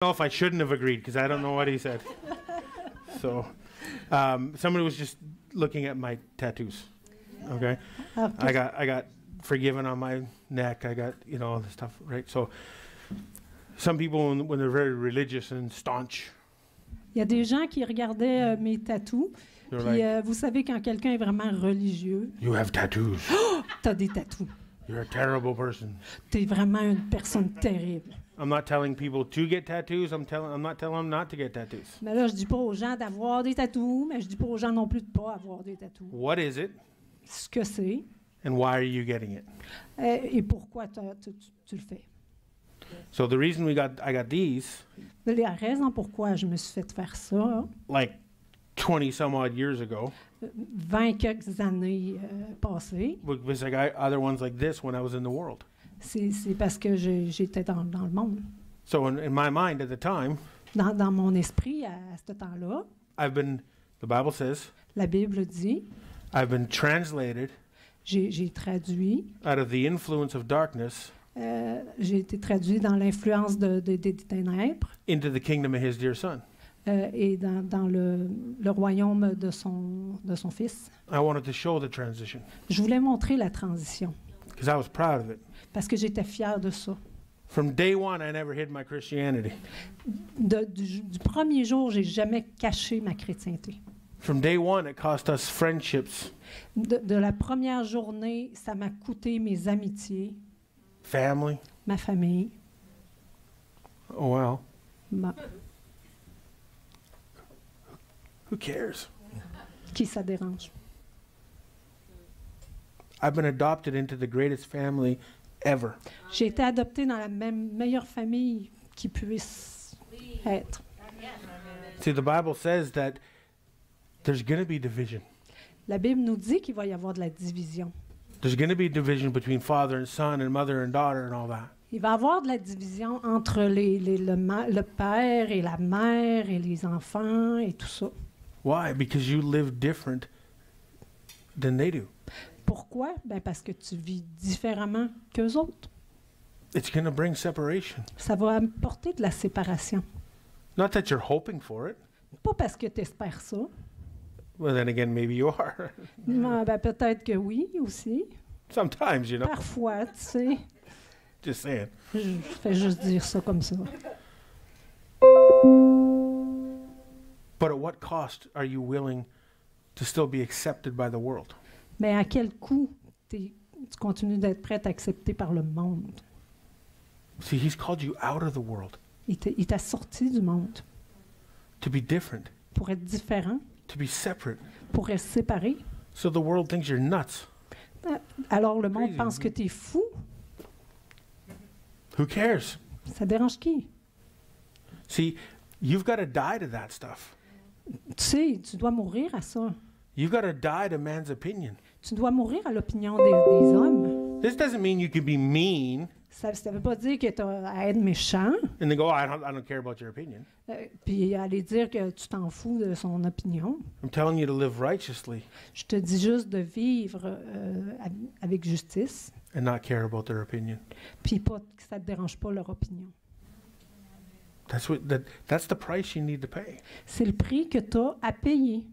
know if I shouldn't have agreed because I don't know what he said. So, somebody was just looking at my tattoos. Okay, I got forgiven on my neck. I got all this stuff, right? So, some people when they're very religious and staunch. Il y a des gens qui regardaient mes tatous. Puis Like, vous savez quand quelqu'un est vraiment religieux, you have tattoos. t'as des tatous. You're a terrible person. T'es vraiment une personne terrible. I'm not telling people to get tattoos. I'm not telling them not to get tattoos. Mais là, je dis pas aux gens d'avoir des tatous, mais je dis pas aux gens non plus de pas avoir des tatous. What is it, Ce que c'est and why are you getting it? et pourquoi tu le fais. So the reason I got these, La raison pourquoi je me suis fait faire ça, like 20 some odd years ago, 20 quelques années passées, was I got other ones like this when I was in the world. c'est parce que j'étais dans le monde. So in my mind at the time, Dans mon esprit, à ce temps-là, the Bible says, la Bible dit, I've been translated j'ai traduit, out of the influence of darkness j'ai été traduit dans l'influence des ténèbres into the kingdom of his dear son. et dans le royaume de son fils. I wanted to show the transition Je voulais montrer la transition because I was proud of it. parce que j'étais fière de ça. From day one, I never hid my Christianity. Du premier jour, j'ai jamais caché ma chrétienté. From day one, it cost us friendships, De la première journée, ça m'a coûté mes amitiés, family. ma famille. Oh, well, ma- who cares? Qui ça dérange? I've been adopted into the greatest family ever. J'ai été adoptée dans la meilleure famille qui puisse être. See, the Bible says that there's going to be division. La Bible nous dit qu'il va y avoir de la division. There's going to be division between father and son and mother and daughter and all that. Il va y avoir de la division entre le père et la mère et les enfants et tout ça. Why? Because you live different than they do. Pourquoi? Ben parce que tu vis différemment qu'eux autres. It's going to bring separation. Ça va apporter de la séparation. Not that you're hoping for it. Pas parce que tu espères ça. Well, then again, maybe you are. Ben, peut-être que oui aussi. Sometimes, you know. Parfois, tu sais. Just saying. Je fais juste dire ça comme ça. But at what cost are you willing to still be accepted by the world? Mais à quel coût tu continues d'être prête à accepter par le monde? See, he's called you out of the world Il t'a sorti du monde to be different, pour être différent, to be separate. pour être séparé. So the world thinks you're nuts. Alors le monde Crazy. pense que tu es fou. Who cares? Ça dérange qui? See, you've got to die to that stuff. Tu sais, tu dois mourir à ça. You've got to die to man's opinion. Tu dois mourir à l'opinion des hommes. This doesn't mean you can be mean Ça ne veut pas dire que tu as à être méchant, and then go, oh, I don't care about your opinion. puis aller dire que tu t'en fous de son opinion. I'm telling you to live righteously Je te dis juste de vivre avec justice, and not care about their opinion. puis pas que ça ne te dérange pas leur opinion. That's the price you need to pay. C'est le prix que tu as à payer.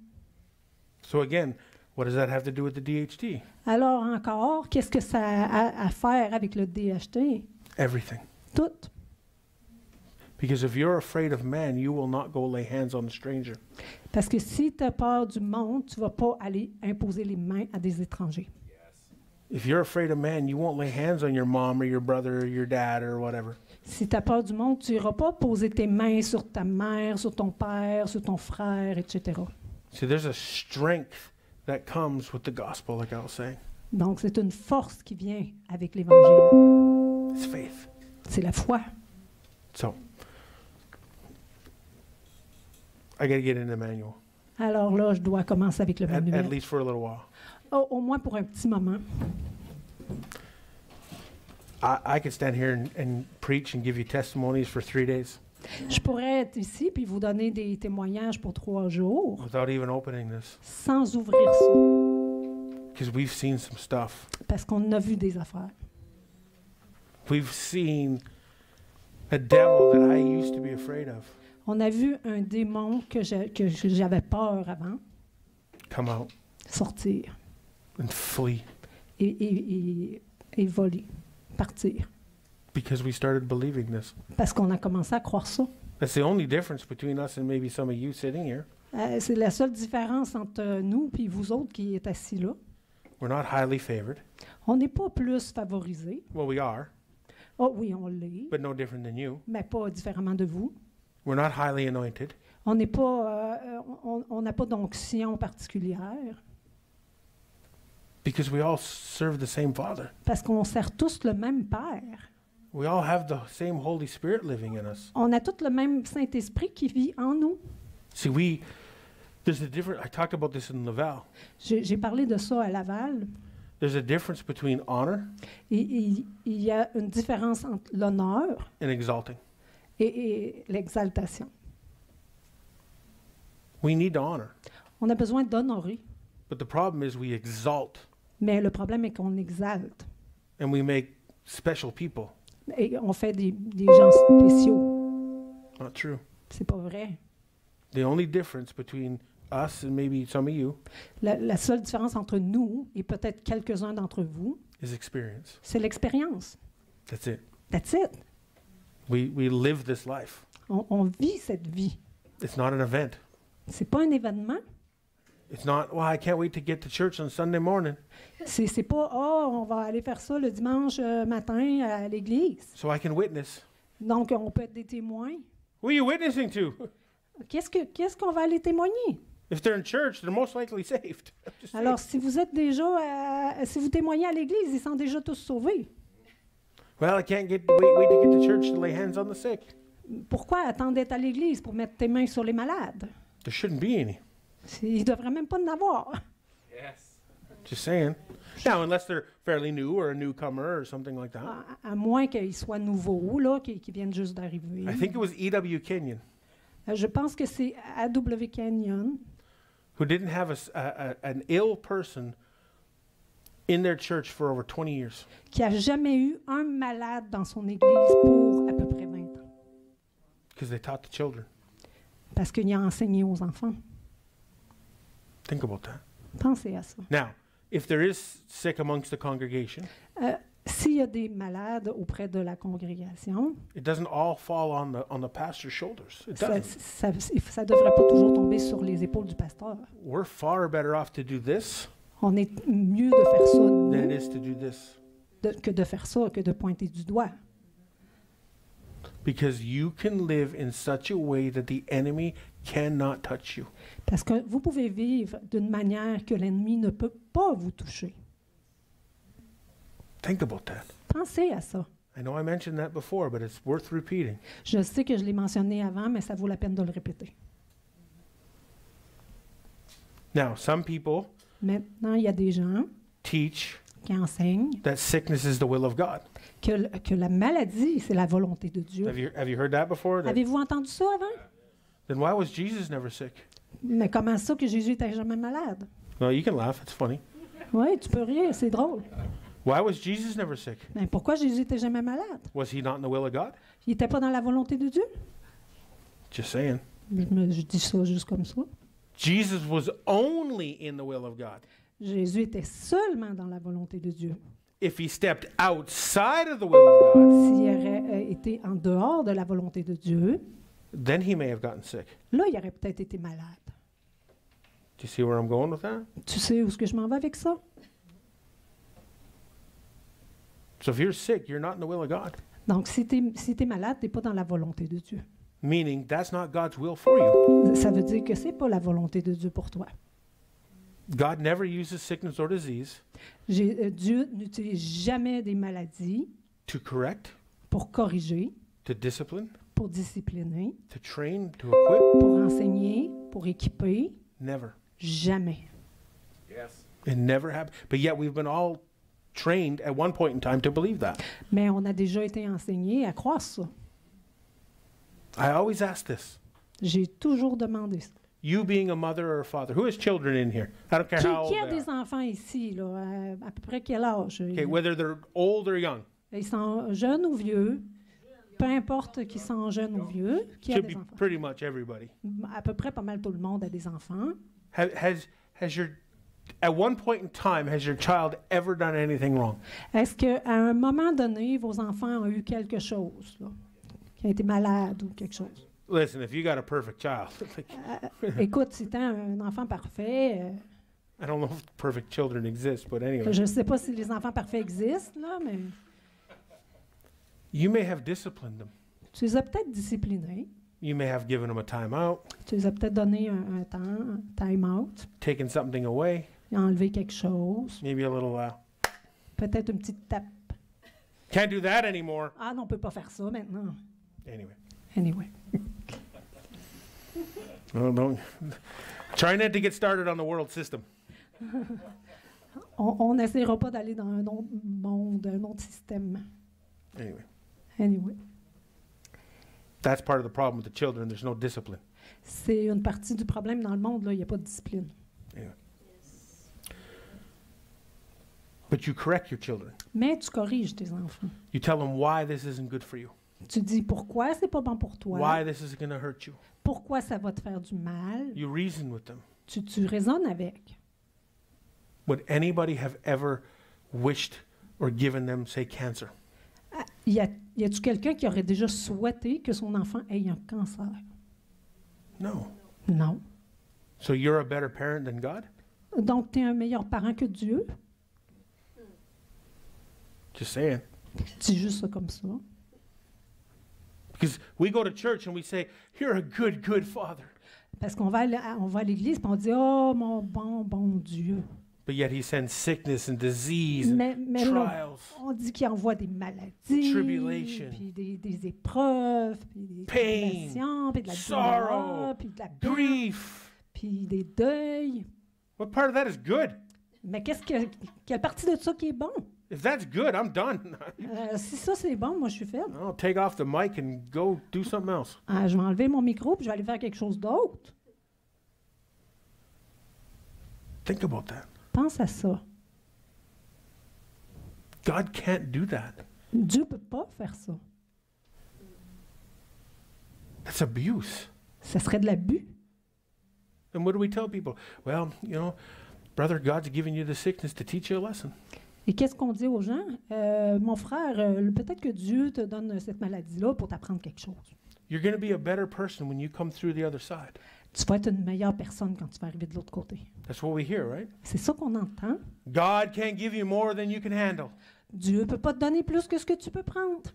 So again, what does that have to do with the DHT? Alors encore, qu'est-ce que ça a à faire avec le DHT? Everything. Tout. Because if you're afraid of man, you will not go lay hands on a stranger. Parce que si tu as peur du monde, tu ne vas pas aller imposer les mains à des étrangers. If you're afraid of man, you won't lay hands on your mom or your brother or your dad or whatever. Si tu as peur du monde, tu n'iras pas poser tes mains sur ta mère, sur ton père, sur ton frère, etc. See, there's a strength that comes with the gospel, like I was saying. Donc, c'est une force qui vient avec l'Évangile. It's faith. C'est la foi. So, I got to get into the manual, Alors là, je dois commencer avec le at manuel. least for a little while. Au moins pour un petit moment. I could stand here and preach and give you testimonies for 3 days Je pourrais être ici puis vous donner des témoignages pour 3 jours without even opening this, sans ouvrir ça. because we've seen some stuff. Parce qu'on a vu des affaires. We've seen a devil that I used to be afraid of On a vu un démon que j'avais peur avant come out sortir and flee et voler, partir. because we started believing this. Parce qu'on a commencé à croire ça. That's the only difference between us and maybe some of you sitting here. C'est la seule différence entre nous et vous autres qui êtes assis là. We're not highly favored. On n'est pas plus favorisés. Well, we are, Oh oui, on l'est, but no different than you. mais pas différemment de vous. We're not highly anointed. On n'est pas, on n'a pas d'onction particulière Because we all serve the same Father. parce qu'on sert tous le même Père. We all have the same Holy Spirit living in us. On a tous le même Saint-Esprit qui vit en nous. See, there's a difference. I talked about this in Laval. J'ai parlé de ça à Laval. There's a difference between honor Il y a une différence entre l'honneur and exalting. et l'exaltation. We need to honor. On a besoin d'honorer, But the problem is we exalt mais le problème est qu'on exalte and we make special people. et on fait des gens spéciaux. Not true. C'est pas vrai. The only difference between us and maybe some of you La seule différence entre nous et peut-être quelques-uns d'entre vous, is experience. c'est l'expérience. That's it. That's it. We live this life. On vit cette vie. It's not an event. C'est pas un événement. It's not, well, I can't wait to get to church on Sunday morning C'est pas, on va aller faire ça le dimanche matin à l'église. so I can witness. Donc, on peut être des témoins. Who are you witnessing to? Qu'est-ce qu'on va aller témoigner? If they're in church, they're most likely saved. I'm just saying. Alors, si vous êtes déjà, si vous témoignez à l'église, ils sont déjà tous sauvés. Well, I can't wait to get to church to lay hands on the sick. Pourquoi attendre d'être à l'église pour mettre tes mains sur les malades? There shouldn't be any. Il ne devrait même pas en avoir. Just saying. Now, unless they're fairly new or a newcomer or something like that. À moins qu'ils soient nouveaux, là, qu'ils viennent juste d'arriver. I think it was E.W. Kenyon Je pense que c'est A.W. Kenyon who didn't have an ill person in their church for over 20 years. qui n'a jamais eu un malade dans son église pour à peu près 20 ans. Because they taught the children. Parce qu'il a enseigné aux enfants. Think about that. Pensez à ça. Now, if there is sick amongst the congregation, S'il y a des malades auprès de la congrégation, it doesn't all fall on the pastor's shoulders. It ça doesn't. ne devrait pas toujours tomber sur les épaules du pasteur. We're far better off to do this On est mieux de faire ça nous, than it is to do this. que de faire ça, que de pointer du doigt. Because you can live in such a way that the enemy cannot touch you. Parce que vous pouvez vivre d'une manière que l'ennemi ne peut pas vous toucher. Think about that. Pensez à ça. I know I mentioned that before, but it's worth repeating. Je sais que je l'ai mentionné avant, mais ça vaut la peine de le répéter. Now, some people Maintenant, il y a des gens teach qui enseignent that sickness is the will of God. que la maladie, c'est la volonté de Dieu. Have you heard that before? Avez-vous entendu ça avant? Then why was Jesus never sick? Mais comment ça que Jésus n'était jamais malade? Well, you can laugh. It's funny. Oui, tu peux rire, c'est drôle. Why was Jesus never sick? Mais pourquoi Jésus n'était jamais malade? Was he not in the will of God? Il n'était pas dans la volonté de Dieu? Just saying. Je dis ça juste comme ça. Jesus was only in the will of God. Jésus était seulement dans la volonté de Dieu. If he stepped outside of the will of God, S'il aurait été en dehors de la volonté de Dieu, then he may have gotten sick. là, il aurait peut-être été malade. Do you see where I'm going with that? Tu sais où est-ce que je m'en vais avec ça? So if you're sick, you're not in the will of God. Donc, si tu es malade, tu n'es pas dans la volonté de Dieu. Meaning that's not God's will for you. Ça veut dire que ce n'est pas la volonté de Dieu pour toi. God never uses sickness or disease Dieu n'utilise jamais des maladies to correct, pour corriger, to discipline, pour discipliner, to train, to equip. pour enseigner, pour équiper. Never. Jamais. It never happened. But yet we've been all trained at one point in time to believe that. Mais on a déjà été enseigné à croire ça. I always ask this. J'ai toujours demandé ça. You being a mother or a father, who has children in here? I don't care how old Qui a they des are. enfants ici, là, à peu près quel âge? Okay, whether they're old or young. Ils sont jeunes ou vieux. peu importe qu'ils sont jeunes ou vieux, qui a Should des be enfants. pretty much everybody. À peu près pas mal tout le monde a des enfants. At one point in time, has your child ever done anything wrong? Est-ce qu'à un moment donné, vos enfants ont eu quelque chose, là, qui a été malade ou quelque chose? Listen, if you got a perfect child, Écoute, si t'as un enfant parfait, I don't know if perfect children exist, but anyway, je ne sais pas si les enfants parfaits existent, là, mais you may have disciplined them. tu les as peut-être disciplinés. You may have given them a time out, Tu les as peut-être donné un temps, un time-out, taken something away, enlevé quelque chose, maybe a little, peut-être une petite tape. can't do that anymore. Ah non, on ne peut pas faire ça maintenant. Anyway, Anyway. don't try not to get started on the world system. On n'essaiera pas d'aller dans un autre monde, un autre système. Anyway, Anyway. that's part of the problem with the children. There's no discipline. C'est une partie du problème dans le monde, là, il n'y a pas de discipline. But you correct your children. Mais tu corriges tes enfants. You tell them why this isn't good for you, Tu dis pourquoi c'est pas bon pour toi, why this is going to hurt you. pourquoi ça va te faire du mal. You reason with them. Tu raisonnes avec. Would anybody have ever wished or given them, say, cancer? Y a-tu quelqu'un qui aurait déjà souhaité que son enfant ait un cancer? No. Non. So you're a better parent than God? Donc, tu es un meilleur parent que Dieu? Just saying. Je dis juste ça comme ça. Because we go to church and we say, you're a good, good father. Parce qu'on va à l'église et on dit « Oh, mon bon Dieu! But yet he sends sickness and disease and Mais là, trials, on dit qu'il envoie des maladies, Tribulation, puis des épreuves, puis des pain, tribulations, puis de la sorrow, douleur, puis de la perte, grief. puis des deuils. What part of that is good? Mais quelle partie de ça qui est bon? If that's good, I'm done. Si ça c'est bon, moi je suis faite. I'll take off the mic and go do something else. Je vais enlever mon micro puis je vais aller faire quelque chose d'autre. Think about that. Pense à ça. God can't do that. Dieu peut pas faire ça. That's abuse. Ça serait de l'abus. And what do we tell people? Well, brother, God's giving you the sickness to teach you a lesson. Et qu'est-ce qu'on dit aux gens? Mon frère, peut-être que Dieu te donne cette maladie-là pour t'apprendre quelque chose. You're going to be a better person when you come through the other side. Tu vas être une meilleure personne quand tu vas arriver de l'autre côté. That's what we hear, right? C'est ça qu'on entend. God can't give you more than you can handle. Dieu ne peut pas te donner plus que ce que tu peux prendre.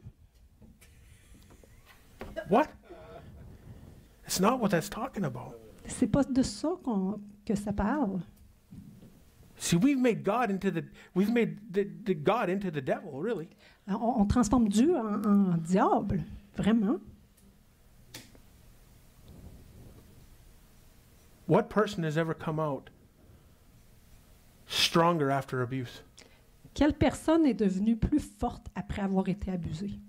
What? It's not what that's talking about. C'est pas de ça que ça parle. See, we've made God into the God into the devil, really. On transforme Dieu en diable, vraiment. What person has ever come out stronger after abuse? Quelle personne est devenue plus forte après avoir été abusée?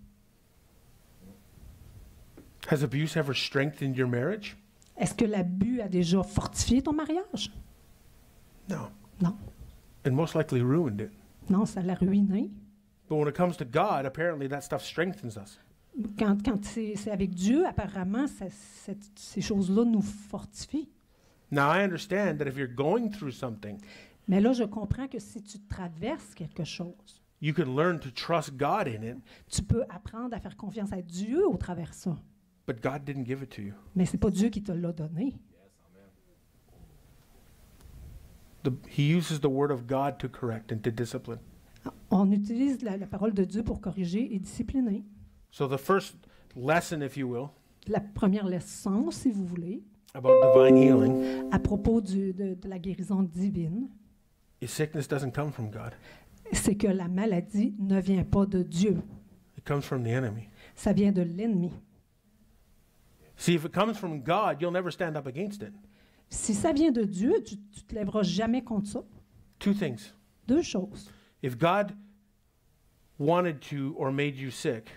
Has abuse ever strengthened your marriage? Est-ce que l'abus a déjà fortifié ton mariage? No. Non. It most likely ruined it. Non, ça l'a ruiné. But when it comes to God, apparently that stuff strengthens us. Quand c'est avec Dieu, apparemment, ces choses-là nous fortifient. Now, I understand that if you're going through something, Mais là, je comprends que si tu traverses quelque chose, you can learn to trust God in it, tu peux apprendre à faire confiance à Dieu au travers de ça. but God didn't give it to you. Mais c'est pas Dieu qui te l'a donné. He uses the word of God to correct and to discipline. On utilise la parole de Dieu pour corriger et discipliner. So the first lesson, if you will, La première leçon, si vous voulez, about divine healing à propos de la guérison divine, is sickness doesn't come from God. c'est que la maladie ne vient pas de Dieu. It comes from the enemy. Ça vient de l'ennemi. See, if it comes from God, you'll never stand up against it. Si ça vient de Dieu, tu ne te lèveras jamais contre ça. Two things. Deux choses. If God wanted to or made you sick,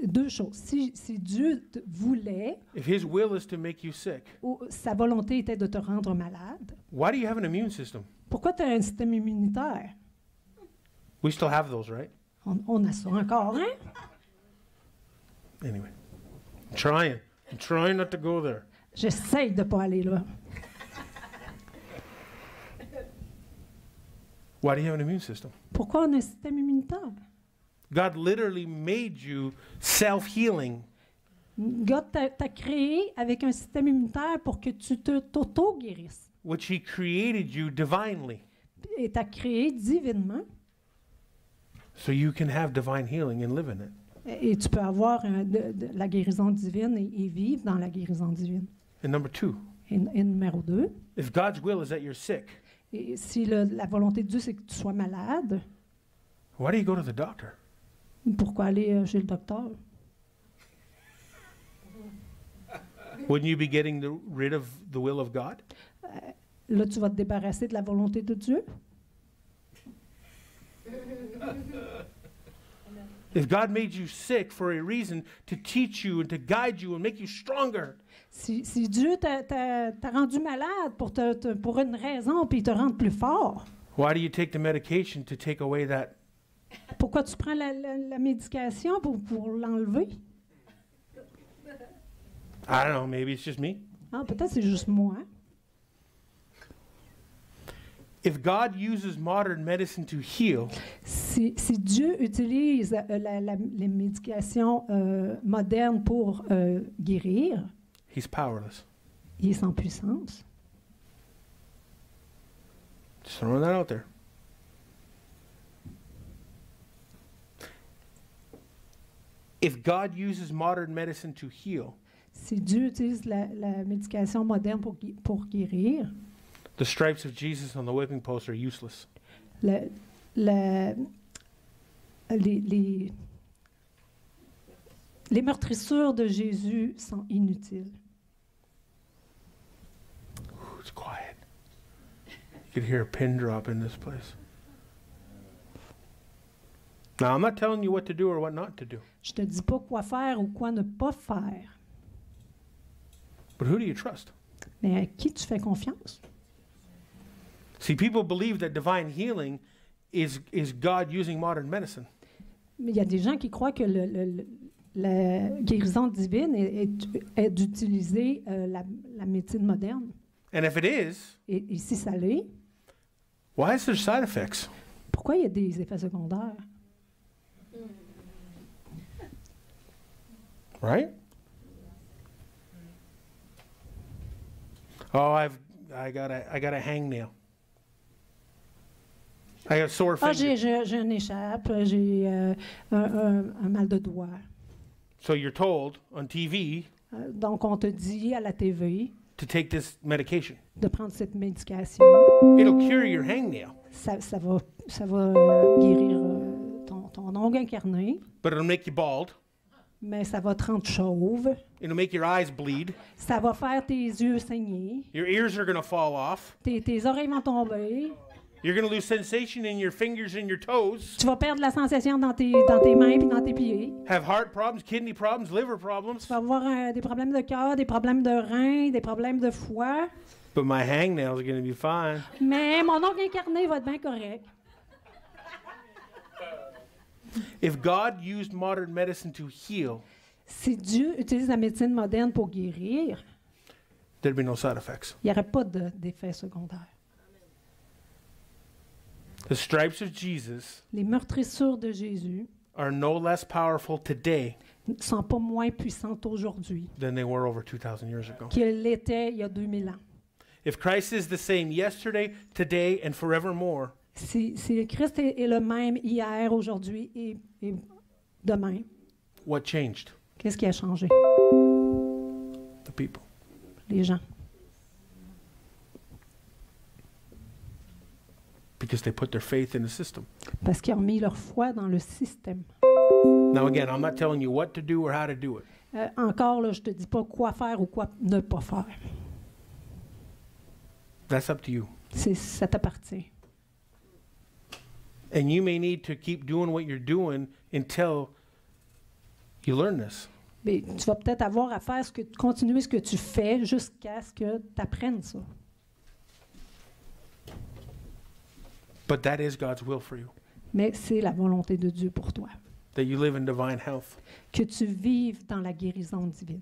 Deux choses. Si Dieu voulait, if his will is to make you sick, ou sa volonté était de te rendre malade, why do you have an immune system? pourquoi tu as un système immunitaire? We still have those, right? On a ça encore, hein? Anyway, I'm trying not to go there. J'essaye de ne pas aller là. Why do you have an immune system? Pourquoi on a un système immunitaire? God literally made you self-healing. God t'a créé avec un système immunitaire pour que tu t'auto-guérisses. Which he created you divinely. Et t'a créé divinement. So you can have divine healing and live in it. Et tu peux avoir la guérison divine et vivre dans la guérison divine. And number 2, Et numéro 2, if God's will is that you're sick, et si la volonté de Dieu, c'est que tu sois malade, why do you go to the doctor? pourquoi aller chez le docteur? Wouldn't you be getting rid of the will of God? Là, tu vas te débarrasser de la volonté de Dieu. If God made you sick for a reason to teach you and to guide you and make you stronger, Si Dieu t'a rendu malade pour une raison, puis il te rend plus fort, why do you take the medication to take away that? pourquoi tu prends la médication pour l'enlever? I don't know, maybe it's just me. Ah, peut-être c'est juste moi. If God uses modern medicine to heal, Si Dieu utilise les médications modernes pour guérir, he's powerless. il est sans puissance. Just throwing that out there. If God uses modern medicine to heal, Si Dieu utilise la médication moderne pour guérir, the stripes of Jesus on the whipping post are useless. les meurtrissures de Jésus sont inutiles. Ooh, it's quiet. You could hear a pin drop in this place. Now, I'm not telling you what to do or what not to do, Je te dis pas quoi faire ou quoi ne pas faire, but who do you trust? mais à qui tu fais confiance? See, people believe that divine healing is God using modern medicine. Mais il y a des gens qui croient que la guérison divine est d'utiliser la médecine moderne. And if it is, Et si ça l'est, why is there side effects? pourquoi il y a des effets secondaires? Right? Oh, I got a hangnail. I got a sore Ah, finger. j'ai une échappe, j'ai un mal de doigt. So you're told on TV Donc, on te dit à la TV to take this medication. de prendre cette médication. It'll cure your hangnail, Ça va guérir ton ongle incarné, but it'll make you bald. mais ça va te rendre chauve. It'll make your eyes bleed. Ça va faire tes yeux saigner. Your ears are going to fall off. Tes oreilles vont tomber. You're going to lose sensation in your fingers and your toes. Tu vas perdre la sensation dans tes mains et dans tes pieds. Have heart problems, kidney problems, liver problems. Tu vas avoir des problèmes de cœur, des problèmes de reins, des problèmes de foie. But my hangnails are going to be fine. Mais mon ongle incarné va être bien correct. If God used modern medicine to heal, Si Dieu utilise la médecine moderne pour guérir, there'd be no side effects. il n'y aurait pas d'effets secondaires. The stripes of Jesus Les meurtrissures de Jésus are no less powerful today ne sont pas moins puissantes aujourd'hui than they were over 2,000 years ago. qu'elles l'étaient il y a 2000 ans. If Christ is the same yesterday, today, and forevermore, Si Christ est le même hier, aujourd'hui et demain, what changed? qu'est-ce qui a changé? The people. Les gens. Because they put their faith in the system. Parce qu'ils ont mis leur foi dans le système. Now again, I'm not telling you what to do or how to do it. Encore, là, je ne te dis pas quoi faire ou quoi ne pas faire. That's up to you. Ça t'appartient. And you may need to keep doing what you're doing until you learn this. Mais tu vas peut-être avoir à faire continuer ce que tu fais jusqu'à ce que tu apprennes ça. But that is God's will for you. Mais c'est la volonté de Dieu pour toi. that you live in divine health. que tu vives dans la guérison divine,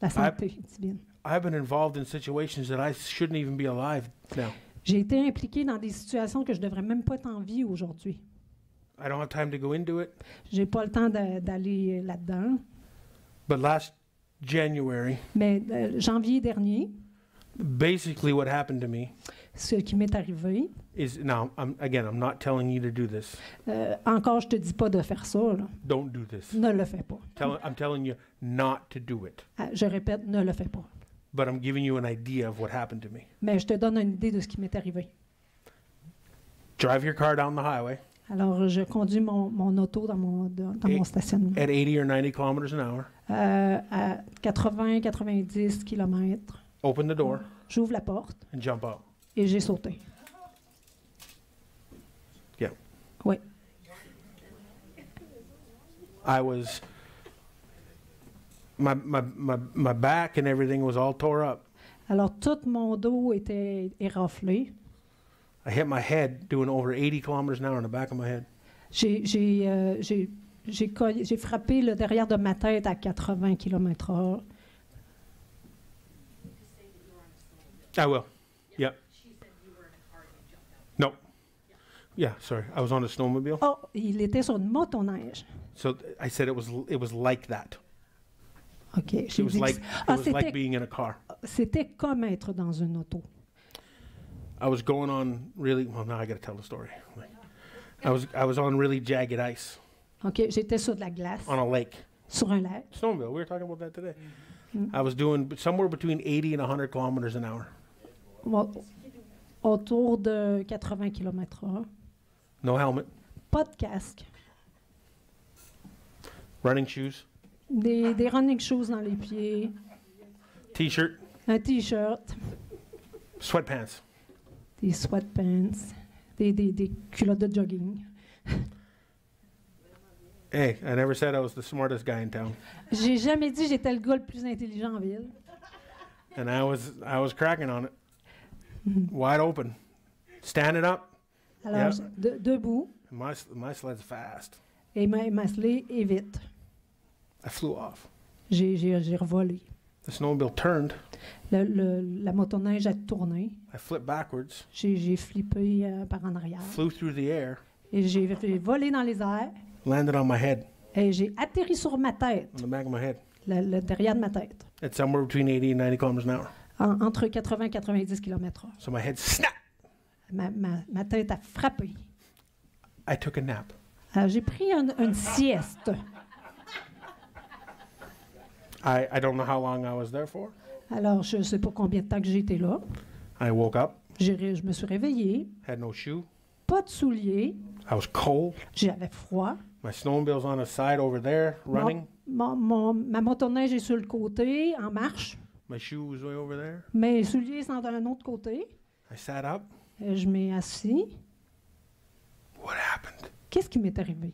la santé divine. I've been involved in situations that I shouldn't even be alive now. J'ai été impliquée dans des situations que je ne devrais même pas être en vie aujourd'hui. I don't have time to go into it, J'ai pas le temps d'aller là-dedans. but last January, Mais janvier dernier, basically what happened to me ce qui m'est arrivé, is, now, I'm not telling you to do this. encore je te dis pas de faire ça, là. Don't do this. Ne le fais pas. I'm telling you not to do it. Je répète, ne le fais pas. But I'm giving you an idea of what happened to me. Mais je te donne une idée de ce qui m'est arrivé. Drive your car down the highway Alors, je conduis mon auto dans mon stationnement at 80 or 90 kilometers an hour. à 80-90 km. Open the door J'ouvre la porte and jump out. et j'ai sauté. Yeah. Oui. I was, my back and everything was all tore up. Alors, tout mon dos était éraflé. I hit my head doing over 80 kilometers an hour in the back of my head. J'ai frappé le derrière de ma tête à 80 km/h. I will. Yeah. No. Yeah, sorry. I was on a snowmobile. Oh, il était sur une motoneige. So I said it was like that. OK. It J'ai was dit like que being in a car. c'était comme être dans une auto. I was going on really, well, now I got to tell the story. I was on really jagged ice OK, j'étais sur de la glace, on a lake. sur un lac. Snowmobile. We were talking about that today. Mm. I was doing somewhere between 80 and 100 kilometers an hour. Autour de 80 km/h. No helmet, Pas de casque. running shoes, Des running shoes dans les pieds. t-shirt, Un T-shirt. sweatpants. Des sweatpants. Des culottes de jogging. Hey, I never said I was the smartest guy in town. J'ai jamais dit que j'étais le gars le plus intelligent en ville. And I was cracking on it. Wide open. Standing up. Alors, Yeah. debout. My sled's fast. Et ma sled est vite. I flew off. J'ai revolé. The snowmobile turned. La motoneige a tourné. I flipped backwards. J'ai flippé par en arrière. Flew through the air. Et j'ai volé dans les airs. Landed on my head. Et j'ai atterri sur ma tête. On the back of my head. Le derrière de ma tête. At somewhere between 80 and 90 kilometers an hour. Entre 80 et 90 km/h. So my head snapped. Ma tête a frappé. I took a nap. Alors, j'ai pris une sieste. I don't know how long I was there for. Alors, je ne sais pas combien de temps que j'ai été là. I woke up, Je me suis réveillée. had no shoe. Pas de souliers. I was cold. J'avais froid. My snowmobile's on the side over there, running. Ma motoneige est sur le côté, en marche. My shoe was way over there. Mes souliers sont d'un autre côté. I sat up. Et je m'ai assis. What happened? Qu'est-ce qui m'est arrivé?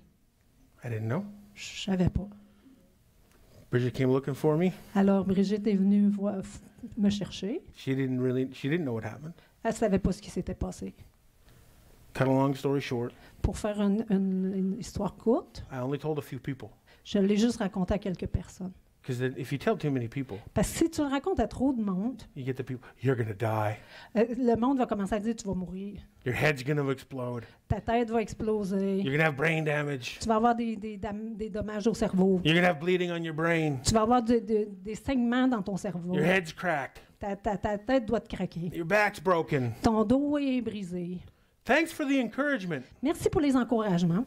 I didn't know. Je savais pas. Bridget came looking for me. Alors, Brigitte est venue me chercher. She didn't know what happened. Elle savait pas ce qui s'était passé. Cut a long story short, Pour faire une histoire courte, I only told a few people. je l'ai juste raconté à quelques personnes. Because if you tell too many people, Parce que si tu le racontes à trop de monde, you get the people, you're going to die. le monde va commencer à dire tu vas mourir. Your head's going to explode. Ta tête va exploser. You're going to have brain damage. Tu vas avoir des dommages au cerveau. You're going to have bleeding on your brain. Tu vas avoir des saignements dans ton cerveau. Your head's cracked. Ta tête doit te craquer. Your back's broken. Ton dos est brisé. Thanks for the encouragement. Merci pour les encouragements.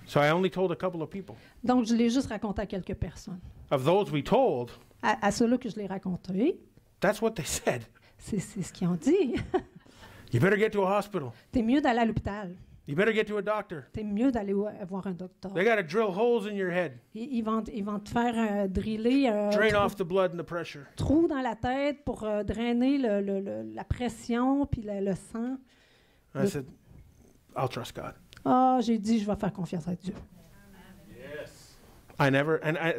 So I only told a couple of people. Donc, je l'ai juste raconté à quelques personnes. Of those we told, À ceux-là que je l'ai raconté, that's what they said. c'est ce qu'ils ont dit. You better get to a hospital. T'es mieux d'aller à l'hôpital. You better get to a doctor. T'es mieux d'aller voir un docteur. They got to drill holes in your head, Ils vont te faire driller un drain off the blood and the pressure. trou dans la tête pour drainer la pression puis le sang. I said, I'll trust God. Ah, j'ai dit, je vais faire confiance à Dieu.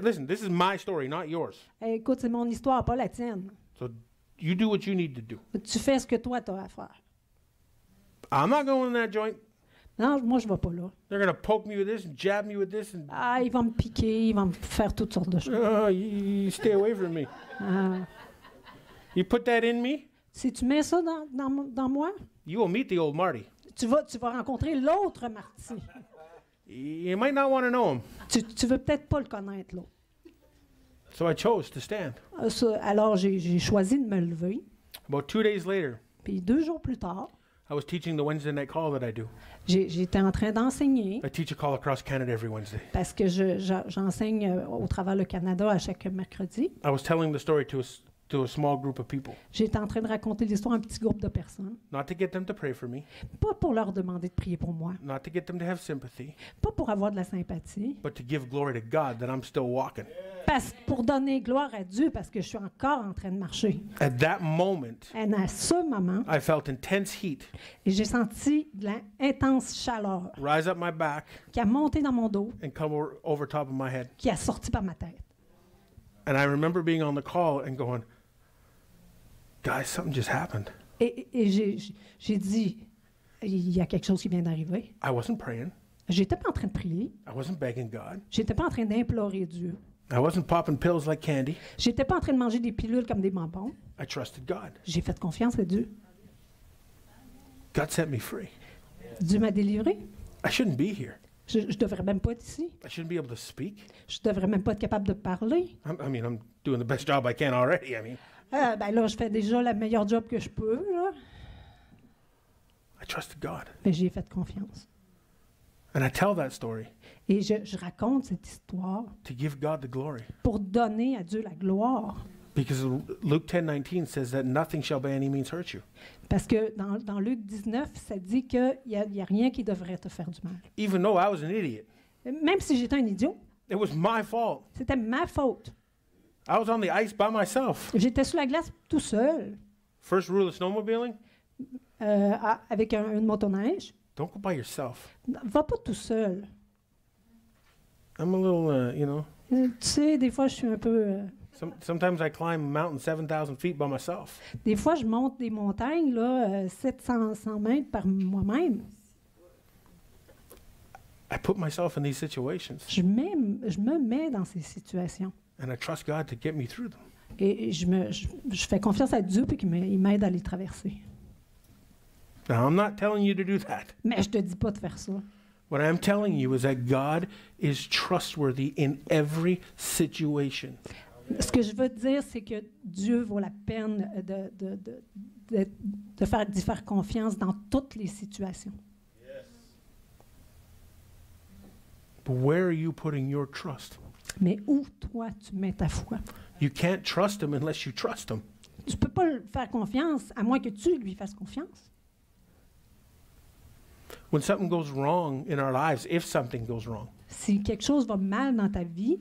Listen, this is my story, not yours. Hey, écoute, c'est mon histoire, pas la tienne. So you do what you need to do. Tu fais ce que toi, tu as à faire. I'm not going in that joint. Non, moi, je ne vais pas là. They're going to poke me with this and jab me with this and Ah, il va me piquer, il va me faire toutes sortes de choses. you stay away from me. Ah. You put that in me, Si tu mets ça dans moi, you will meet the old Marty. tu vas rencontrer l'autre Marty. You might not want to know him. Tu veux peut-être pas le connaître, là. So I chose to stand. Alors, j'ai choisi de me lever. About 2 days later, Puis 2 jours plus tard, I was teaching the Wednesday night call that I do. j'étais en train d'enseigner I teach a call across Canada every Wednesday. parce que j'enseigne au travers le Canada à chaque mercredi. I was telling the story to a small group of people, J'étais en train de raconter l'histoire à un petit groupe de personnes. not to get them to pray for me, Pas pour leur demander de prier pour moi, not to get them to have sympathy, pas pour avoir de la sympathie, but to give glory to God that I'm still walking. pour donner gloire à Dieu parce que je suis encore en train de marcher. At that moment, Et à ce moment, I felt intense heat j'ai senti de l'intense chaleur rise up my back qui a monté dans mon dos, and come over top of my head. qui a sorti par ma tête. And I remember being on the call and going, guys, something just happened. Et j'ai dit, il y a quelque chose qui vient d'arriver. I wasn't praying. J'étais pas en train de prier. I wasn't begging God. J'étais pas en train d'implorer Dieu. I wasn't popping pills like candy. J'étais pas en train de manger des pilules comme des bonbons. I trusted God. J'ai fait confiance à Dieu. God set me free. Dieu m'a délivré. I shouldn't be here. Je devrais même pas être ici. I shouldn't be able to speak. Je devrais même pas être capable de parler. I'm doing the best job I can already. Ben là, je fais déjà le meilleur job que je peux, là. I trusted God. Mais j'ai fait confiance. And I tell that story Et je raconte cette histoire to give God the glory. pour donner à Dieu la gloire. Because Luke 10:19 says that nothing shall by any means hurt you. Parce que dans Luc 19, ça dit qu'il n'y a rien qui devrait te faire du mal. Even though I was an idiot, Même si j'étais un idiot, it was my fault. c'était ma faute. I was on the ice by myself. J'étais sur la glace tout seul, First rule of snowmobiling, avec une motoneige. don't go by yourself. Va pas tout seul. I'm a little, Tu sais, des fois, je suis un peu... sometimes I climb a mountain 7,000 feet by myself. Des fois, je monte des montagnes, là, 700 mètres par moi-même. I put myself in these situations Je me mets dans ces situations. and I trust God to get me through them. Et je fais confiance à Dieu puis qu'il m'aide à les traverser. Now, I'm not telling you to do that. Mais je te dis pas de faire ça. What I'm telling you is that God is trustworthy in every situation. Ce que je veux te dire, c'est que Dieu vaut la peine d'y faire confiance dans toutes les situations. But where are you putting your trust? Mais où, toi, tu mets ta foi? You can't trust him unless you trust him. Tu peux pas lui faire confiance à moins que tu lui fasses confiance. When something goes wrong in our lives, if something goes wrong, Si quelque chose va mal dans ta vie,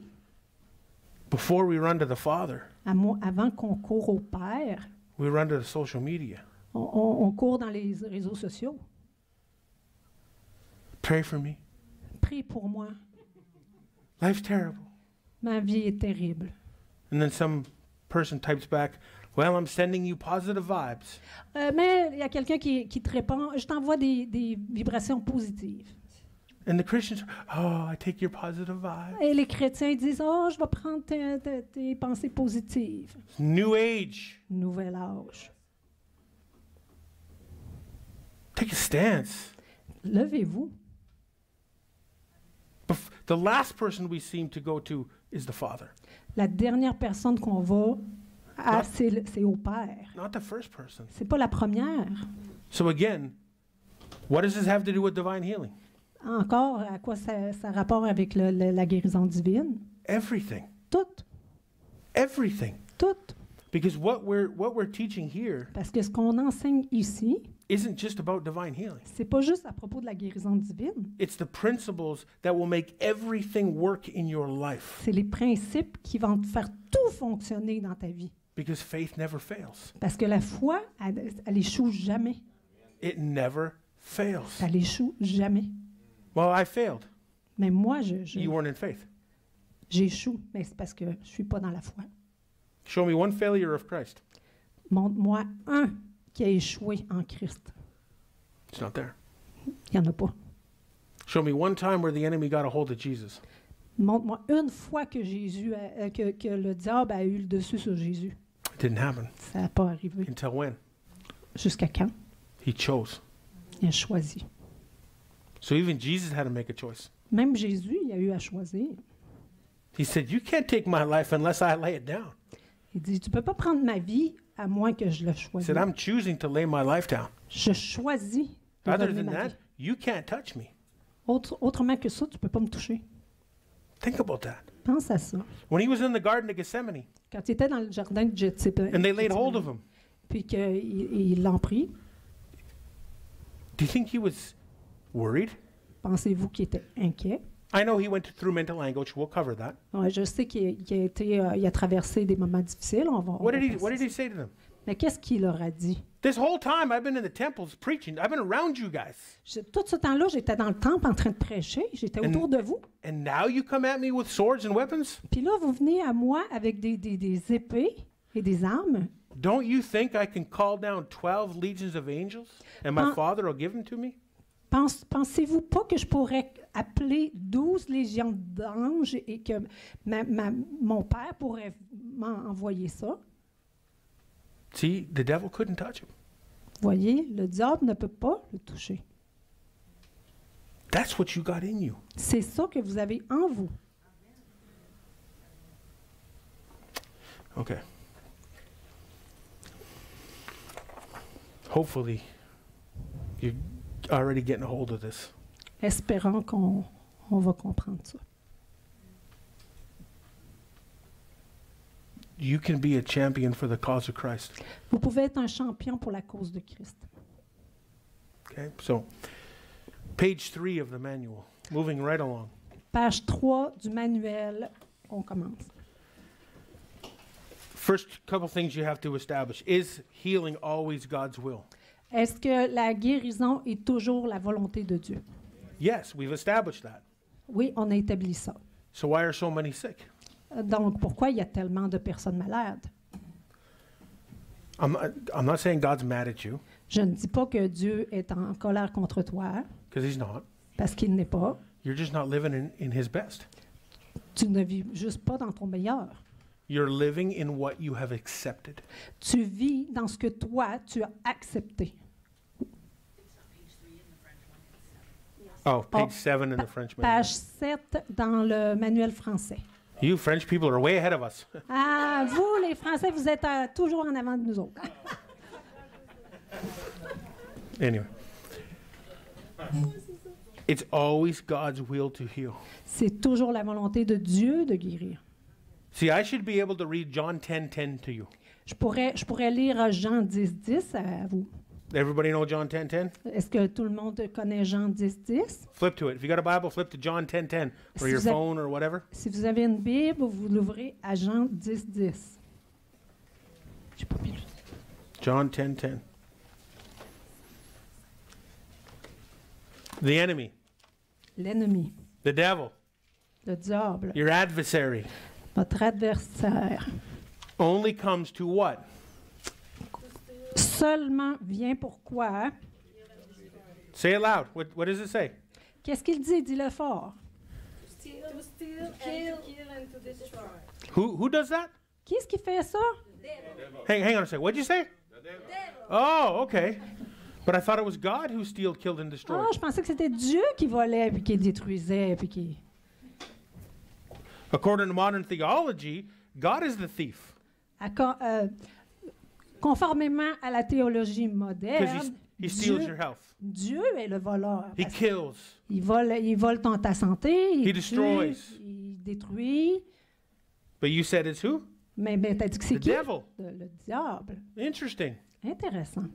before we run to the Father, avant qu'on court au Père, we run to the social media. on court dans les réseaux sociaux. Pray for me. Prie pour moi. Life's terrible. Ma vie est terrible. And then some person types back, well, I'm sending you positive vibes. Mais il y a quelqu'un qui te répond, je t'envoie des vibrations positives. And the Christians, oh, I take your positive vibes. Et les chrétiens disent, oh, je vais prendre tes pensées positives. New age. Nouvel âge. Take a stance. Levez-vous. The last person we seem to go to is the Father. La dernière personne qu'on va à, c'est au Père. Not the first person. C'est pas la première. So again, what does this have to do with divine healing? Encore, à quoi ça a rapport avec la guérison divine? Everything. Tout. Everything. Tout. Because what we're teaching here Parce que ce qu'on enseigne ici, isn't just about divine healing. c'est pas juste à propos de la guérison divine. It's the principles that will make everything work in your life. C'est les principes qui vont te faire tout fonctionner dans ta vie. Because faith never fails. Parce que la foi, elle échoue jamais. It never fails. Elle échoue jamais. Well, I failed. Mais moi, You weren't in faith. j'échoue. Mais c'est parce que je suis pas dans la foi. Show me one failure of Christ. Montre-moi un qui a échoué en Christ. It's not there. Il n'y en a pas. Show me one time where the enemy got a hold of Jesus. Montre-moi une fois que que le diable a eu le dessus sur Jésus. It didn't happen. Ça n'a pas arrivé. Until when? Jusqu'à quand? He chose. Il a choisi. So even Jesus had to make a choice. Même Jésus, il a eu à choisir. He said, you can't take my life unless I lay it down. Il dit, tu peux pas prendre ma vie à moins que je le He choisisse. said, I'm choosing to lay my life down. Je choisis de Other donner than ma that, vie. you can't touch me. Autrement que ça, tu peux pas me toucher. Think about that. Pense à ça. When he was in the Garden of Gethsemane, Quand il était dans le jardin de Gethsemane, and they laid hold of him, puis qu'ils l'ont pris, do you think he was worried? pensez-vous qu'il était inquiet? I know he went through mental anguish. We'll cover that. Ouais, je sais il a traversé des moments difficiles. What did he say to them? Mais qu'est-ce qu'il leur a dit? This whole time I've been in the temples preaching. I've been around you guys. Tout ce temps-là, j'étais dans le temple en train de prêcher. J'étais autour de vous. And now you come at me with swords and weapons? Puis là, vous venez à moi avec des épées et des armes. Don't you think I can call down 12 legions of angels and my Father will give them to me? Pensez-vous pas que je pourrais appeler 12 légions d'anges et que mon Père pourrait m'envoyer ça? See, the devil couldn't touch him. Voyez, le diable ne peut pas le toucher. That's what you got in you. C'est ça que vous avez en vous. Okay. Hopefully, you're already getting a hold of this. Espérons qu'on va comprendre ça. You can be a champion for the cause of Christ. Vous pouvez être un champion pour la cause de Christ. Okay, so page 3 of the manual, moving right along. Page 3 du manuel, on commence. First couple things you have to establish. Is healing always God's will? Est-ce que la guérison est toujours la volonté de Dieu? Yes, we've established that. Oui, on a établi ça. So why are so many sick? Donc, pourquoi il y a tellement de personnes malades? I'm not saying God's mad at you, Je ne dis pas que Dieu est en colère contre toi, because he's not. parce qu'il n'est pas. You're just not living in his best. Tu ne vis juste pas dans ton meilleur. You're living in what you have accepted. Tu vis dans ce que toi, tu as accepté. Oh, page 7 in the French manual. Page 7 dans le manuel français. You French people are way ahead of us. Ah, vous, les Français, vous êtes toujours en avant de nous autres. Anyway. It's always God's will to heal. C'est toujours la volonté de Dieu de guérir. See, I should be able to read John 10:10 to you. Je pourrais lire Jean 10:10 à vous. Everybody know John 10:10? Est-ce que tout le monde connaît Jean 10:10? Flip to it. If you got a Bible, flip to John 10:10 or your phone or whatever. Si vous avez une Bible, vous l'ouvrez à Jean 10:10. J'ai pas mis le... John 10:10. The enemy, L'ennemi, the devil, le diable, your adversary, votre adversaire, only comes to what? seulement vient pourquoi? Say it loud. What does it say? Qu'est-ce qu'il dit? Dis-le fort. To steal and to kill and to destroy. Who does that? Qui est-ce qui fait ça? Hang on a second. What'd you say? Oh, okay. But I thought it was God who steal, killed, and destroyed. Ah, je pensais que c'était Dieu qui volait, puis qui détruisait, puis qui... According to modern theology, God is the thief. Conformément à la théologie Because moderne, he steals Dieu, your health. Dieu est le voleur. He parce kills. Il vole ta santé, il He tue, destroys. il détruit. But you said it's who? Mais t'as dit que c'est The qui? devil. Le diable. Interesting. Intéressant.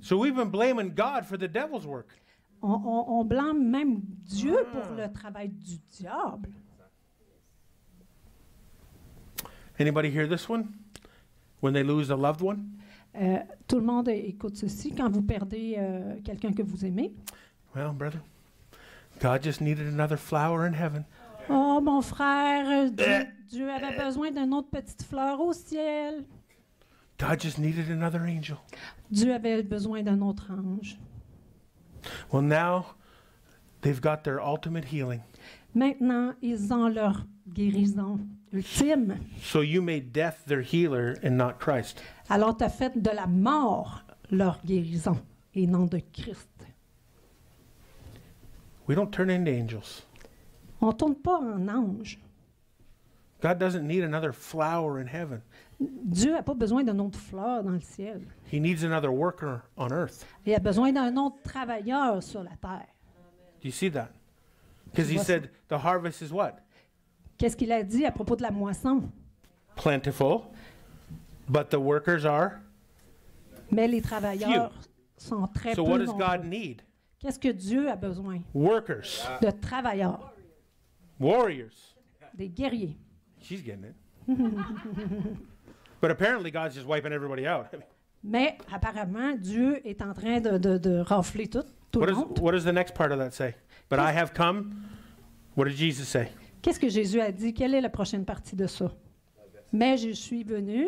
So we've been blaming God for the devil's work. On blâme même Dieu pour le travail du diable. Anybody hear this one? When they lose a loved one? Tout le monde écoute ceci. Quand vous perdez quelqu'un que vous aimez, Well, brother, God just needed another flower in heaven. oh, mon frère, Dieu avait besoin d'une autre petite fleur au ciel. God just needed another angel. Dieu avait besoin d'un autre ange. Well, now They've got their ultimate healing. Maintenant, ils ont leur guérison ultime. So you made death their healer and not Christ. Alors, tu as fait de la mort leur guérison et non de Christ. We don't turn into angels. On ne tourne pas en ange. God doesn't need another flower in heaven. Dieu n'a pas besoin d'une autre fleur dans le ciel. He needs another worker on earth. Il a besoin d'un autre travailleur sur la terre. Do you see that? Because he said the harvest is what? Qu'est-ce qu'il a dit à propos de la moisson? Plentiful, but the workers are. Mais les travailleurs sont très So peu what does God nombreux. need? Qu'est-ce que Dieu a besoin? Workers, De travailleurs, warriors. des guerriers. She's getting it. But apparently God's just wiping everybody out. Mais apparemment, Dieu est en train de rafler tout le monde. What does the next part of that say? But I have come. What did Jesus say? Qu'est-ce que Jésus a dit? Quelle est la prochaine partie de ça? Mais je suis venu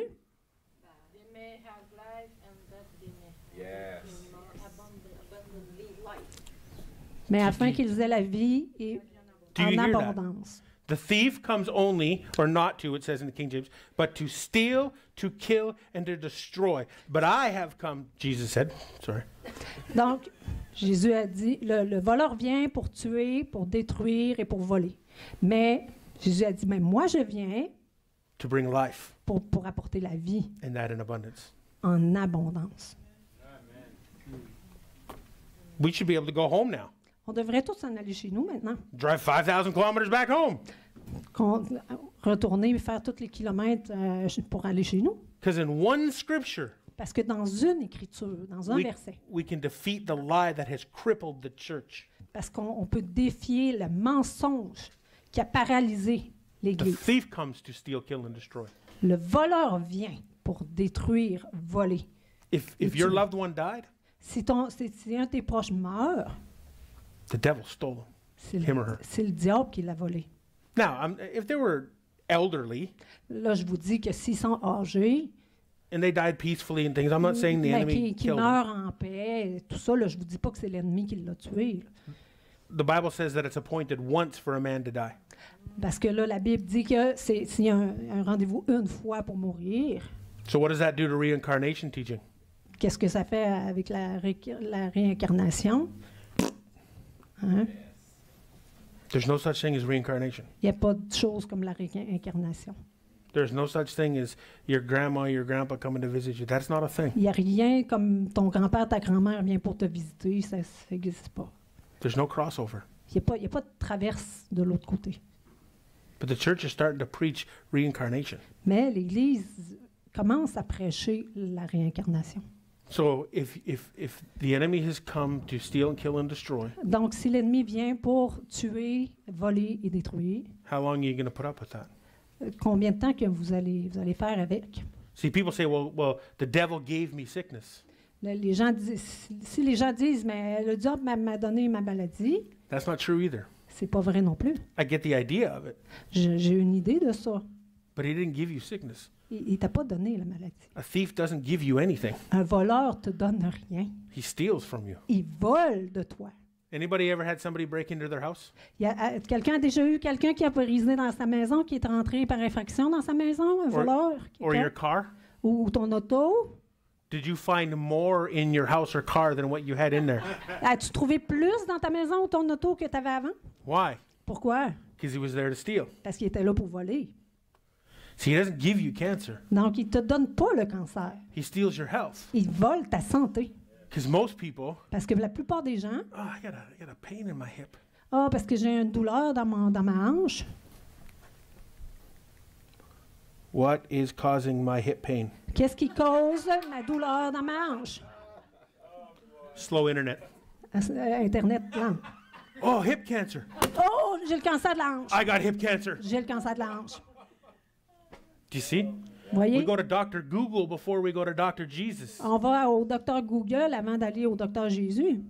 They may have life and that they may Yes. have more abundantly life. mais afin qu'ils aient la vie et Do you en hear that? abondance. The thief comes only, or not to, it says in the King James, but to steal, to kill, and to destroy. But I have come, Jesus said, sorry. Donc, Jésus a dit, le voleur vient pour tuer, pour détruire et pour voler. Mais Jésus a dit, mais moi je viens To bring life, pour apporter la vie and that in abundance. en abondance. We should be able to go home now. On devrait tous s'en aller chez nous maintenant. Drive 5,000 kilometers back home. Retourner faire tous les kilomètres pour aller chez nous. Because in one scripture, Parce que dans une écriture, dans un verset, we can defeat the lie that has crippled the church. parce qu'on peut défier le mensonge qui a paralysé The l'Église. thief comes to steal, kill, and destroy. Le voleur vient pour détruire, voler. If your loved one died, Si un de tes proches meurt, the devil stole him. c'est Him or her. le diable qui l'a volé. Now, if they were elderly Là, je vous dis que s'ils sont âgés, and they died peacefully and things, I'm not saying the mais enemy qui killed them. meurent en paix, tout ça, là, je vous dis pas que c'est l'ennemi qui l'a tué. Là. The Bible says that it's appointed once for a man to die. Parce que là, la Bible dit que s'il y a un rendez-vous une fois pour mourir, So what does that do to reincarnation teaching? qu'est-ce que ça fait avec la réincarnation? Hein? There's no such thing as reincarnation. Il n'y a pas de chose comme la réincarnation. There's no such thing as your grandma, your grandpa coming to visit you. That's not a thing. Il n'y a rien comme ton grand-père, ta grand-mère vient pour te visiter, ça n'existe pas. There's no crossover. Il n'y a pas de traverse de l'autre côté. But the church is starting to preach reincarnation. Mais l'Église commence à prêcher la réincarnation. So if the enemy has come to steal and kill and destroy, Donc, si l'ennemi vient pour tuer, voler et détruire, how long are you going to put up with that? combien de temps que vous allez faire avec? See, people say, well, the devil gave me sickness. Là, les gens disent, si les gens disent, mais le diable m'a donné ma maladie, That's not true either. c'est pas vrai non plus. I get the idea of it, J'ai une idée de ça. but he didn't give you sickness. Il t'a pas donné la maladie. A thief doesn't give you anything. Un voleur te donne rien. He steals from you. Il vole de toi. Anybody ever had somebody break into their house? Quelqu'un a déjà eu quelqu'un qui a brisé dans sa maison, qui est rentré par infraction dans sa maison, un voleur? Or quelqu'un? your car? Ou ton auto? Did you find more in your house or car than what you had in there? As-tu trouvé plus dans ta maison ou ton auto que tu avais avant? Why? Pourquoi? Because he was there to steal. Parce qu'il était là pour voler. See, he doesn't give you cancer. Donc, il ne te donne pas le cancer. He steals your health. Il vole ta santé. Because most people, Parce que la plupart des gens, oh, I got a pain in my hip. parce que j'ai une douleur dans ma hanche. What is causing my hip pain? Qu'est-ce qui cause ma douleur dans ma hanche? Slow internet. Internet lent. Oh, hip cancer. Oh, j'ai le cancer de la hanche. I got hip cancer. J'ai le cancer de la hanche. Do you see? Vous voyez? We go to Dr. Google before we go to Dr. Jesus. On va au docteur Google avant d'aller au docteur Jésus.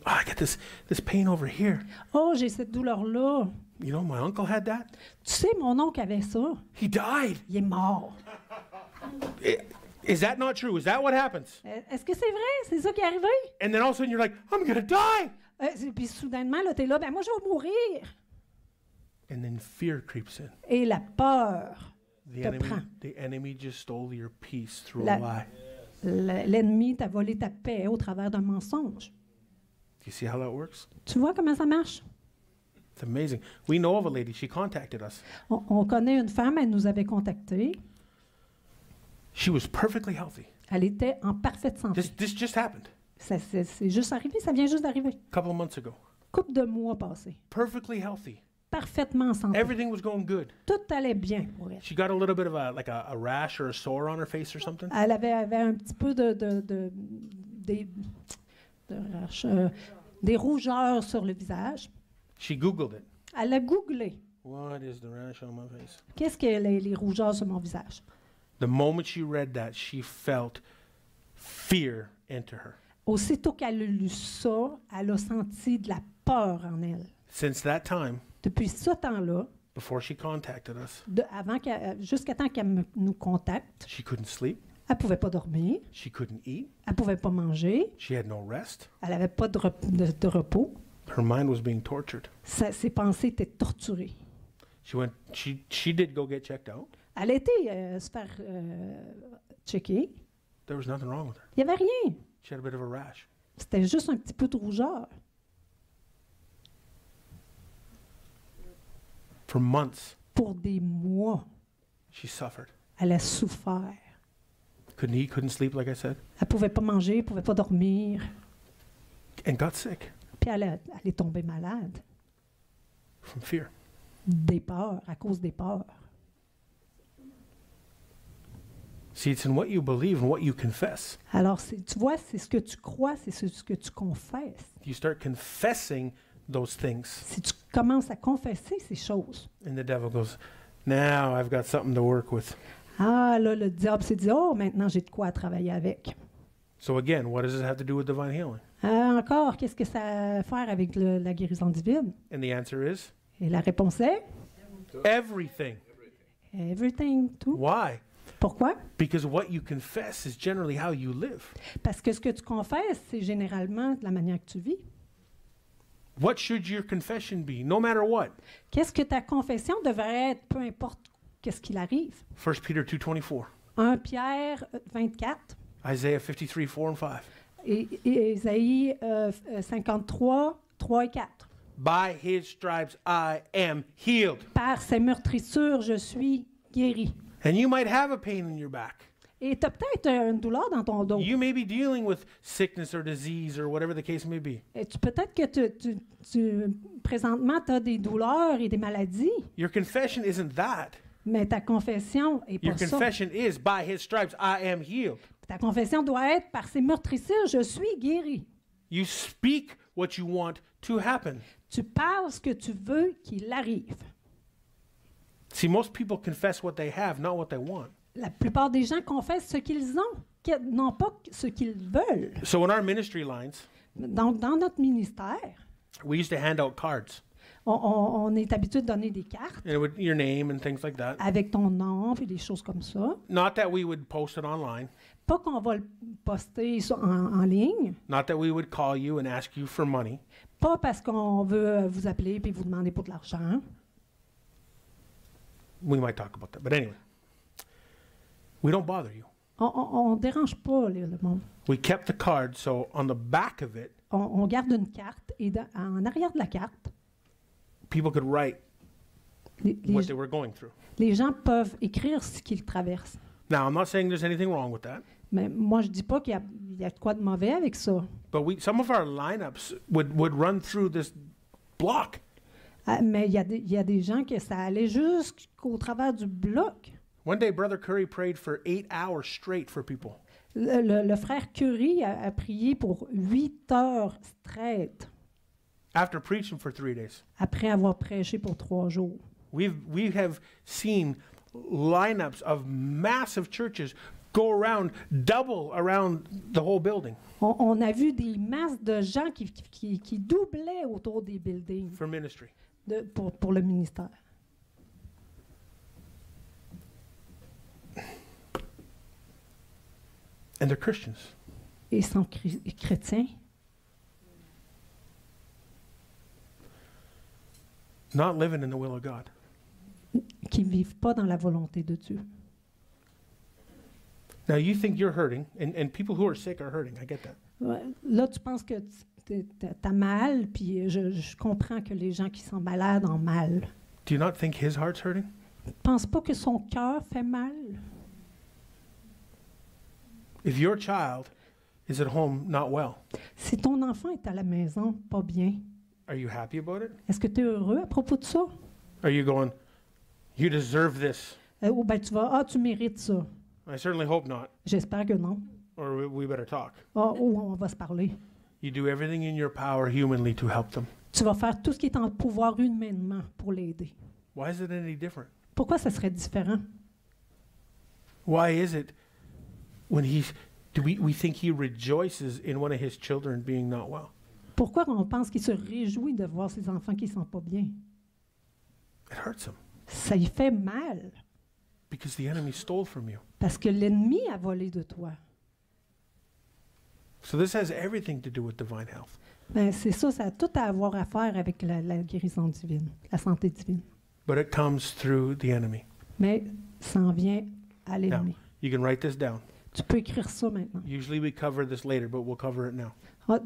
Oh, I get this pain over here. Oh, j'ai cette douleur-là. You know, my uncle had that. Tu sais, mon oncle avait ça. He died. Il est mort. Is that not true? Is that what happens? Est-ce que c'est vrai? C'est ça qui est arrivé? And then all of a sudden you're like, I'm going to die. Puis soudainement, là, t'es là, ben moi, je vais mourir. And then fear creeps in. Et la peur The te prend. enemy just stole your peace through La- a lie. L'ennemi t'a volé ta paix au travers d'un mensonge. Do you see how that works? Tu vois comment ça marche? It's amazing. We know of a lady, she contacted us. On connaît une femme, elle nous avait contactés. She was perfectly healthy. Elle était en parfaite santé. This just happened C'est juste arrivé, ça vient juste d'arriver. a couple of months ago. Couple de mois passés. Perfectly healthy. Parfaitement en santé. Everything was going good. Tout allait bien pour elle. She got a little bit of a rash or a sore on her face or something. Elle avait un petit peu des rougeurs sur le visage. She Googled it. Elle a googlé. What is the rash on my face? Qu'est-ce que les rougeurs sur mon visage? The moment she read that, she felt fear enter her. Aussitôt qu'elle a lu ça, elle a senti de la peur en elle. Since that time, Depuis ce temps-là, before she contacted us, jusqu'à temps qu'elle nous contacte, she couldn't sleep. elle ne pouvait pas dormir, She couldn't eat. elle ne pouvait pas manger, She had no rest. elle n'avait pas de repos. Her mind was being tortured. Ses pensées étaient torturées. She did go get checked out. Elle a été se faire checker. There was nothing wrong with her. Il n'y avait rien. She had a bit of a rash. C'était juste un petit peu de rougeur. For months, Pour des mois, she suffered. elle a souffert. Couldn't eat, couldn't sleep, like I said, Elle ne pouvait pas manger, elle ne pouvait pas dormir. and got sick Puis elle est tombée malade. from fear. Des peurs, à cause des peurs. See, it's in what you believe and what you confess. Alors, tu vois, c'est ce que tu crois, c'est ce que tu confesses. You start confessing those things, Si tu commences à confesser ces choses, and the devil goes, now I've got something to work with. ah là, le diable s'est dit, oh, maintenant j'ai de quoi travailler avec. So again, what does this have to do with divine healing? Ah, encore, qu'est-ce que ça a à faire avec la guérison divine? And the answer is Et la réponse est, everything. everything, tout. Why? Pourquoi? Because what you confess is generally how you live. Parce que ce que tu confesses, c'est généralement la manière que tu vis. What should your confession be, no matter what? Qu'est-ce que ta confession devrait être, peu importe qu'est-ce qu'il arrive? 1 Peter 2:24, 1 Pierre 24 Isaiah 53, 4 and 5. et Ésaïe 53, 3 et 4. By his stripes I am healed. Par ses meurtrissures, je suis guéri. And you might have a pain in your back. Et tu as peut-être une douleur dans ton dos. You may be dealing with sickness or disease or whatever the case may be. Et peut-être que présentement, tu as des douleurs et des maladies, Your confession isn't that. mais ta confession est Your pas ça. confession is, by his stripes I am healed. Ta confession doit être, par ses meurtrissures, je suis guéri. You speak what you want to happen. Tu parles ce que tu veux qu'il arrive. See, most people confess what they have, not what they want. La plupart des gens confessent ce qu'ils ont, non pas ce qu'ils veulent. So in our ministry lines, Donc, dans notre ministère, we used to hand out cards. on est habitué de donner des cartes And with your name and things like that. avec ton nom et des choses comme ça. Not that we would post it online. Pas qu'on va le poster en ligne, Not that we would call you and ask you for money. pas parce qu'on veut vous appeler et vous demander pour de l'argent. We might talk about that. But anyway, we don't bother you. On dérange pas le monde. We kept the card, so on the back of it, On garde une carte et en arrière de la carte, people could write les, what les- they were going through. les gens peuvent écrire ce qu'ils traversent. Now, I'm not saying there's anything wrong with that, Mais moi, je dis pas qu'il y a de quoi de mauvais avec ça. but some of our lineups would run through this block. Ah, mais il y a des gens que ça allait jusqu'au travers du bloc. One day, Brother Curry prayed for 8 hours straight for people. Le frère Curie a prié pour 8 heures straight After preaching for 3 days. après avoir prêché pour 3 jours. We have seen lineups of massive churches go around, double around the whole building On a vu des masses de gens qui doublaient autour des buildings for ministry. pour le ministère. And they're Christians. Et sont chrétiens. not living in the will of God. qui ne vivent pas dans la volonté de Dieu. Now you think you're hurting, and people who are sick are hurting. I get that. Ouais, là, tu penses que tu as mal, puis je comprends que les gens qui sont malades ont mal. Do you not think his heart's hurting? Tu ne penses pas que son cœur fait mal? If your child is at home not well, Si ton enfant est à la maison, pas bien, are you happy about it? est-ce que tu es heureux à propos de ça? Are you going, you deserve this? Ou bien tu vas, tu mérites ça. I certainly hope not, J'espère que non. or we better talk. Ou on va se parler. You do everything in your power humanly to help them. Tu vas faire tout ce qui est en pouvoir humainement pour l'aider. Why is it any different? Pourquoi ça serait différent? Why is it when we think he rejoices in one of his children being not well? Pourquoi on pense qu'il se réjouit de voir ses enfants qui ne sont pas bien? It hurts him Ça y fait mal, because the enemy stole from you. parce que l'ennemi a volé de toi. So this has everything to do with divine health. Ben, c'est ça, ça a tout à avoir à faire avec la guérison divine, la santé divine. But it comes through the enemy. Mais ça en vient à l'ennemi. You can write this down. Tu peux écrire ça maintenant. Usually we cover this later, but we'll cover it now.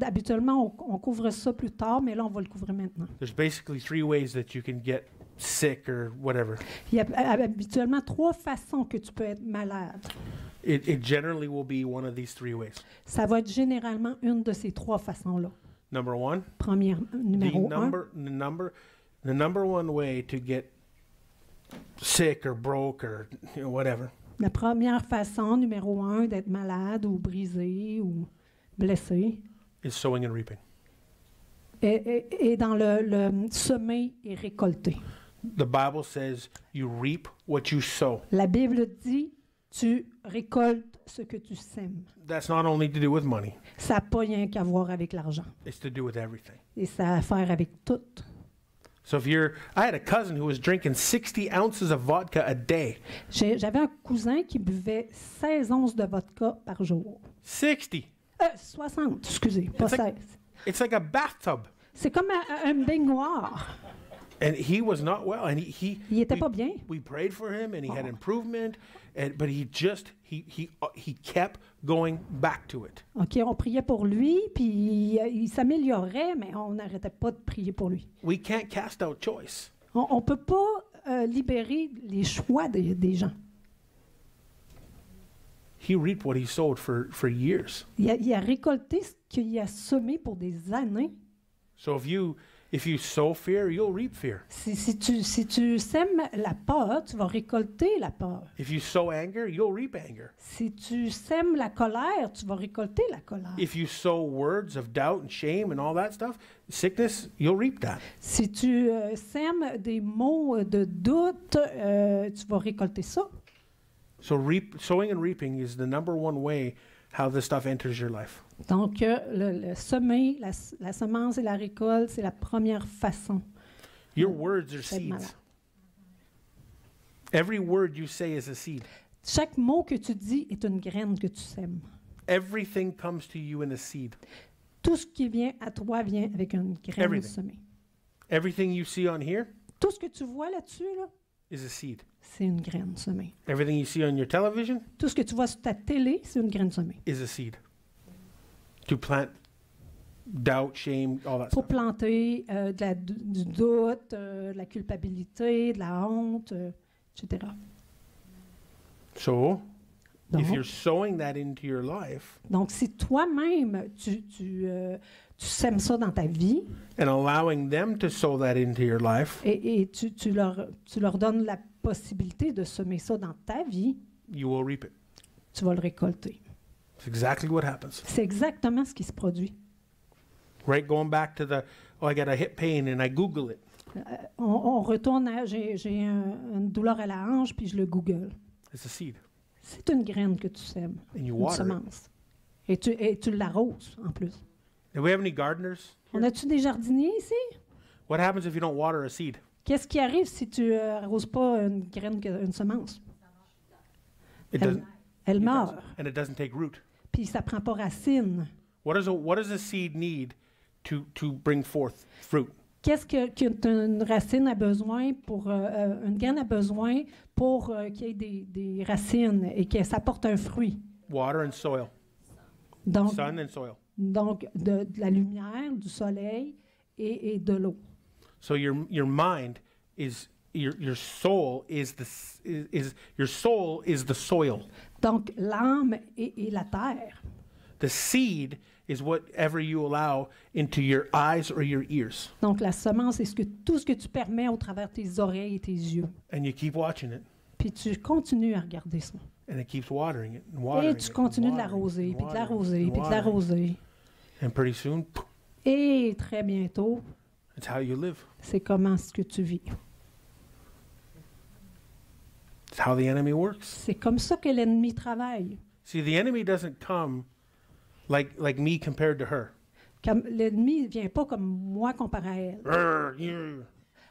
Habituellement, on couvre ça plus tard, mais là, on va le couvrir maintenant. There's basically 3 ways that you can get sick or whatever. Il y a habituellement 3 façons que tu peux être malade. It generally will be one of these 3 ways. Ça va être généralement une de ces 3 façons-là. Number 1, Numéro 1, the number one way to get sick or broke or whatever la première façon, numéro 1, d'être malade ou brisé ou blessé, is sowing and reaping. est dans le semer et récolter. The Bible says you reap what you sow. La Bible dit, tu récoltes ce que tu sèmes. That's not only to do with money, Ça n'a pas rien qu'à voir avec l'argent. it's to do with everything. Et ça a à faire avec tout. So I had a cousin who was drinking 60 ounces of vodka a day. J'avais un cousin qui buvait 16 onces de vodka par jour. 60. 60, excusez, pas It's like- 16. It's like a bathtub. C'est comme un baignoire. And he was not well. And Il était pas bien. we prayed for him and he had improvement. But he kept going back to it. OK, on priait pour lui, puis il s'améliorait, mais on n'arrêtait pas de prier pour lui. We can't cast out choice. On ne peut pas libérer les choix des gens. He reaped what he sowed for years. Il a récolté ce qu'il a semé pour des années. So if you sow fear, you'll reap fear. Si tu sèmes la peur, tu vas récolter la peur. If you sow anger, you'll reap anger. Si tu sèmes la colère, tu vas récolter la colère. If you sow words of doubt and shame and all that stuff, sickness, you'll reap that. Si tu sèmes des mots de doute, tu vas récolter ça. So sowing and reaping is the number one way how this stuff enters your life. Donc, le semer, la semence et la récolte, c'est la première façon. Your words are d'être malade. seeds. Every word you say is a seed. Chaque mot que tu dis est une graine que tu sèmes. Everything comes to you in a seed. Tout ce qui vient à toi vient avec une graine Everything. semée. Everything you see on here Tout ce que tu vois là-dessus, là, is a seed. c'est une graine semée. Everything you see on your television Tout ce que tu vois sur ta télé, c'est une graine semée. is a seed. To plant doubt, shame, all that Pour stuff. planter du doute, de la culpabilité, de la honte, etc. So, if Donc, you're sowing that into your life donc, si toi-même, tu sèmes ça dans ta vie and allowing them to sow that into your life, et tu leur donnes la possibilité de semer ça dans ta vie, you will reap it. tu vas le récolter. It's exactly what happens. C'est exactement ce qui se produit. Right? Going back to I got a hip pain and I Google it. On retourne à j'ai une douleur à la hanche, puis je le Google. It's a seed. C'est une graine que tu sèmes, And you une water it. semence. Et tu l'arroses en plus. Do we have any gardeners? On a-tu des jardiniers ici? What happens if you don't water a seed? Qu'est-ce qui arrive si tu arroses pas une graine, une semence? It doesn't. Elle it meurt, doesn't- and it doesn't take root. puis ça prend pas racine. What does a seed need to bring forth fruit? Qu'est-ce qu'une racine a besoin pour une graine a besoin pour qu'il y ait des racines et que ça porte un fruit? Water and soil. Donc, Sun and soil. de la lumière, du soleil et de l'eau. So your mind is your soul is your soul is the soil. Donc, l'âme et la terre. The seed is whatever you allow into your eyes or your ears. Donc, la semence, c'est tout ce que tu permets au travers tes oreilles et tes yeux. And you keep watching it. Puis tu continues à regarder ça. And it keeps watering it and watering Et it. tu continues de and l'arroser, puis de watering l'arroser, and puis de watering. l'arroser. And pretty soon, Et très bientôt, it's how you live. c'est comment ce que tu vis. It's how the enemy works. C'est comme ça que l'ennemi travaille. See, the enemy doesn't come like me compared to her. Comme l'ennemi ne vient pas comme moi comparé à elle, Rrr, you.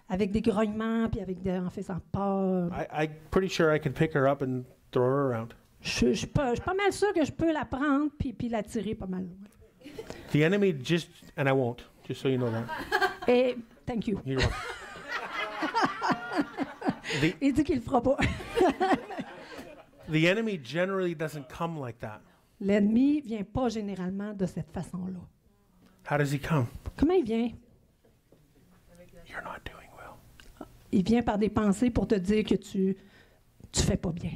avec des grognements, puis en faisant peur. I'm pretty sure I could pick her up and throw her around. Je suis pas mal sûre que je peux la prendre puis la tirer pas mal loin. The enemy and I won't, just so you know that. Et, thank you. You're welcome. Il dit qu'il le fera pas. The enemy generally doesn't come like that. L'ennemi vient pas généralement de cette façon-là. How does he come? Comment il vient? You're not doing well. Il vient par des pensées pour te dire que tu fais pas bien.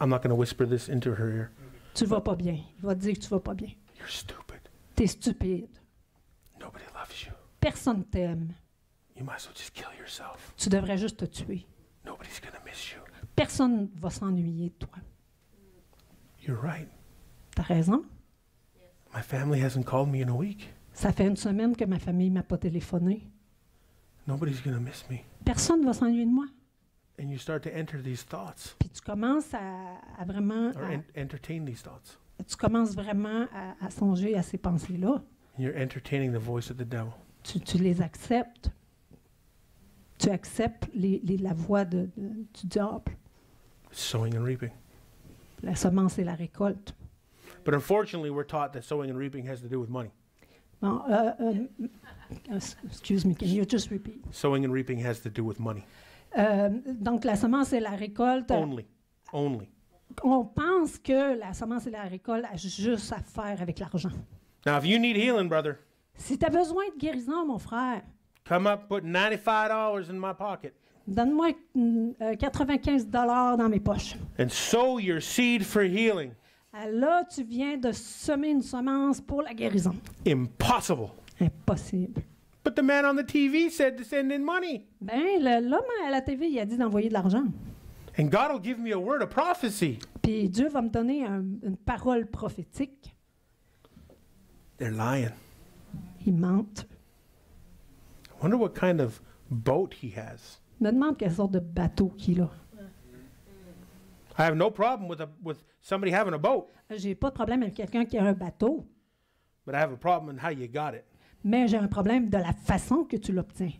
I'm not going to whisper this into her ear. Tu vas pas bien. Il va te dire que tu vas pas bien. You're stupid. T'es stupide. Nobody loves you. Personne t'aime. You might as well just kill yourself. Tu devrais juste te tuer. Nobody's going to miss you. Personne va s'ennuyer de toi. You're right. T'as raison. My family hasn't called me in a week. Ça fait une semaine que ma famille m'a pas téléphoné. Nobody's going to miss me. Personne va s'ennuyer de moi. And you start to enter these thoughts Puis tu commences à vraiment, or entertain these thoughts. tu commences vraiment à songer à ces pensées-là. And you're entertaining the voice of the devil. Tu les acceptes. Tu acceptes la voix du diable. Sowing and reaping. La semence et la récolte. But unfortunately, we're taught that sowing and reaping has to do with money. Bon, excuse me, can you just repeat? Sowing and reaping has to do with money. Donc, la semence et la récolte, Only. on pense que la semence et la récolte a juste à faire avec l'argent. Now, if you need healing, brother, Si tu as besoin de guérison, mon frère, come up, put $95 in my pocket, donne-moi 95 $ dans mes poches. and sow your seed for healing. Là, tu viens de semer une semence pour la guérison. Impossible. Impossible. But the man on the TV said to send in money. Ben, l'homme à la TV, il a dit d'envoyer de l'argent. And God will give me a word of prophecy. Puis Dieu va me donner une parole prophétique. They're lying. Ils mentent. I wonder what kind of boat he has. Je me demande quelle sorte de bateau qu'il a. I have no problem with somebody having a boat, J'ai pas de problème avec quelqu'un qui a un bateau, but I have a problem in how you got it. mais j'ai un problème de la façon que tu l'obtiens.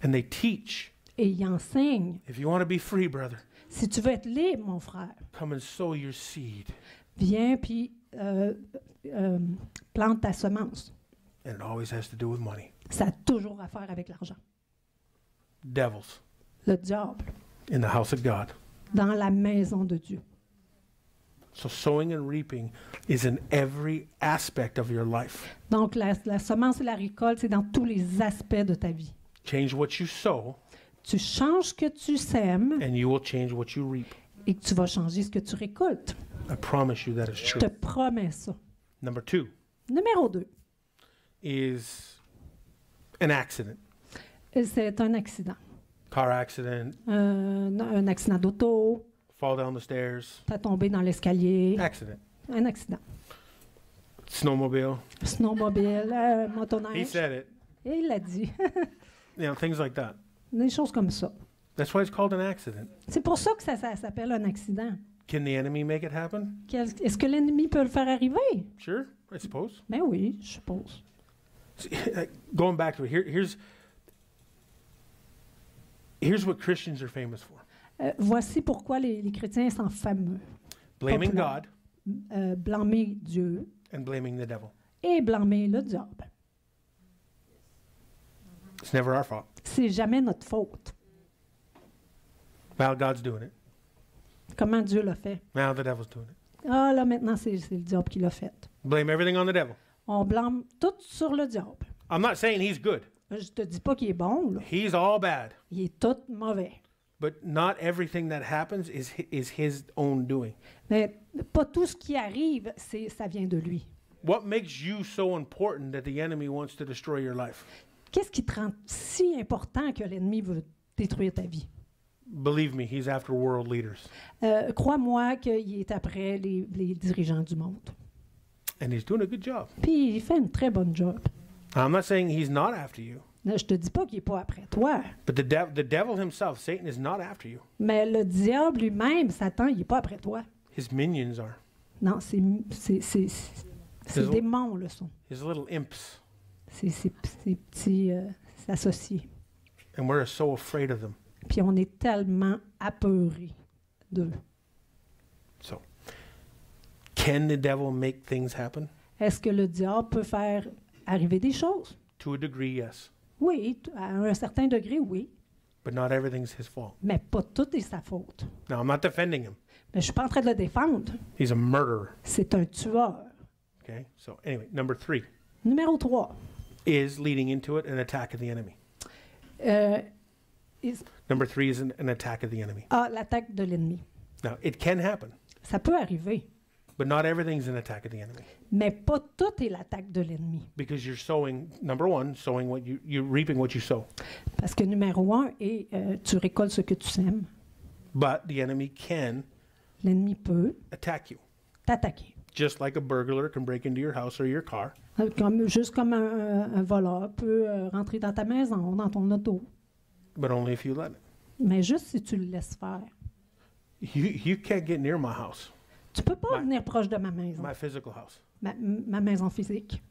And they teach. Et il enseigne. If you want to be free, brother, Si tu veux être libre, mon frère, come and sow your seed. viens puis plante ta semence. And it always has to do with money. Ça a toujours à faire avec l'argent. Devils Le diable, in the house of God. dans la maison de Dieu. So sowing and reaping is in every aspect of your life. Donc, la semence et la récolte, c'est dans tous les aspects de ta vie. Change what you sow, Tu changes ce que tu sèmes and you will change what you reap. et que tu vas changer ce que tu récoltes. I promise you that is Je true. te promets ça. Number 2 Numéro 2, is an accident. c'est un accident. Car accident, Un accident d'auto, fall down the stairs, tu as tombé dans l'escalier. accident. Un accident. Snowmobile, Snowmobile, he motoneige. said it. Et il l'a dit. Things like that. Des choses comme ça. That's why it's called an accident. C'est pour ça que ça s'appelle un accident. Can the enemy make it happen? Est-ce que l'ennemi peut le faire arriver? Sure, I suppose. Ben oui, je suppose. See, going back to it, here's what Christians are famous for. Voici pourquoi les chrétiens sont fameux. Blaming Populaire. God Blâmer Dieu and blaming the devil. et blâmer le diable. It's never our fault. C'est jamais notre faute. Now God's doing it. Comment Dieu l'a fait? Now the devil's doing it. Ah, là, maintenant, c'est le diable qui l'a fait. Blame everything on the devil. On blâme tout sur le diable. I'm not saying he's good. Je te dis pas qu'il est bon, là. He's all bad. Il est tout mauvais. But not everything that happens is his own doing. Mais pas tout ce qui arrive, ça vient de lui. What makes you so important that the enemy wants to destroy your life? Qu'est-ce qui te rend si important que l'ennemi veut détruire ta vie? Believe me, he's after world leaders. Crois-moi qu'il est après les dirigeants du monde. And he's doing a good job. Puis il fait une très bonne job. I'm not saying he's not after you. Là, je te dis pas qu'il n'est pas après toi, But the devil himself, Satan, is not after you. mais le diable lui-même, Satan, il n'est pas après toi. His minions are. Non, c'est Désolé. démons, le son. His little imps. C'est petits associés. And we're so afraid of them. Puis on est tellement apeurés d'eux. So, can the devil make things happen? Est-ce que le diable peut faire arriver des choses? To a degree, yes. Oui, à un certain degré, oui. But not everything's his fault. Mais pas tout est sa faute. Now, I'm not defending him. Mais je suis pas en train de le défendre. He's a murderer. C'est un tueur. Okay? So, anyway, number 3 Numéro 3. is leading into it an attack of the enemy. Number 3 is an attack of the enemy. L'attaque de l'ennemi. Now, it can happen, Ça peut arriver, but not everything's an attack of the enemy. mais pas tout est l'attaque de l'ennemi. Because you're sowing, number 1, sowing what you're reaping what you sow. Parce que numéro 1 est tu récoltes ce que tu sèmes. But the enemy can L'ennemi peut attack you. t'attaquer. Just like a burglar can break into your house or your car. Juste comme un voleur peut rentrer dans ta maison, dans ton auto. But only if you let it. Mais juste si tu le laisses faire. You can't get near my house, Tu peux pas venir proche de ma maison, my physical house. ma maison physique.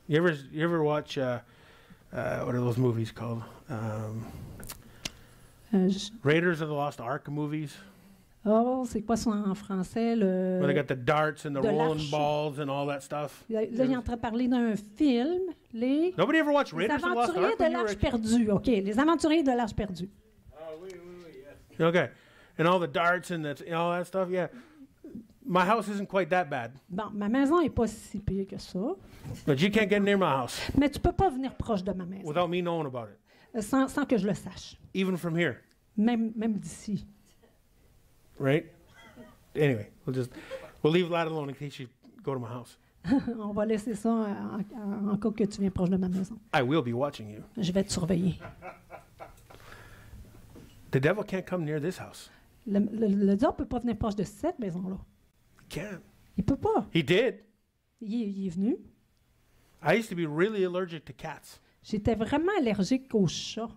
You ever watch what are those movies called? Raiders of the Lost Ark movies, C'est quoi ça en français? where they got the darts and the De rolling l'arche. balls and all that stuff. Là, il est en train de parler d'un film, les Nobody ever watched Les Raiders of the Lost aventuriers Ark de when you were l'Arche perdue. OK, les aventuriers de l'Arche perdue. Okay, and all the darts and all that stuff. Yeah, my house isn't quite that bad, Bon, ma maison n'est pas si pire que ça, but you can't get near my house mais tu peux pas venir proche de ma maison without me knowing about it, sans que je le sache, even from here, même d'ici. right? Anyway, we'll leave that alone in case you go to my house. On va laisser ça en cas que tu viens proche de ma maison. I will be watching you. Je vais te surveiller. The devil can't come near this house. Le diable peut pas venir proche de cette maison-là. He can't. Il peut pas. He did. Il est venu. I used to be really allergic to cats. J'étais vraiment allergique aux chats.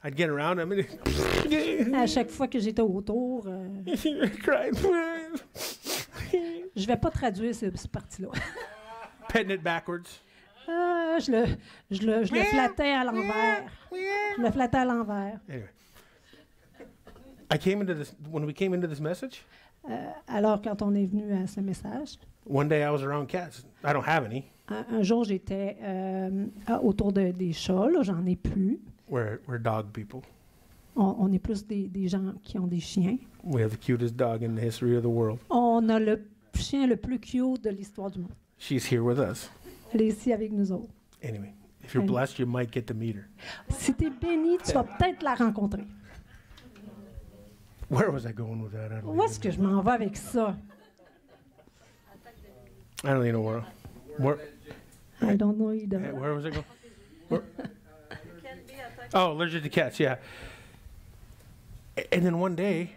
I'd get around them and À chaque fois que j'étais autour, cry, je vais pas traduire cette partie-là. petting it backwards. Je le flattais à l'envers. Je le flattais à l'envers. Anyway, when we came into this message, Alors, quand on est venu à ce message, one day I was around cats. I don't have any. un jour, j'étais autour des chats. Là, j'en ai plus. We're dog people. On est plus des gens qui ont des chiens. We have the cutest dog in the history of the world. On a le chien le plus cute de l'histoire du monde. She's here with us. Elle est ici avec nous autres. Anyway, if you're blessed, you might get to meet her. Si tu es béni, tu vas peut-être la rencontrer. Where was I going with that? Où est-ce que je m'en vais avec ça? I don't even know where. I don't know either. Where was I going? Oh, allergic to cats. Yeah. And then one day,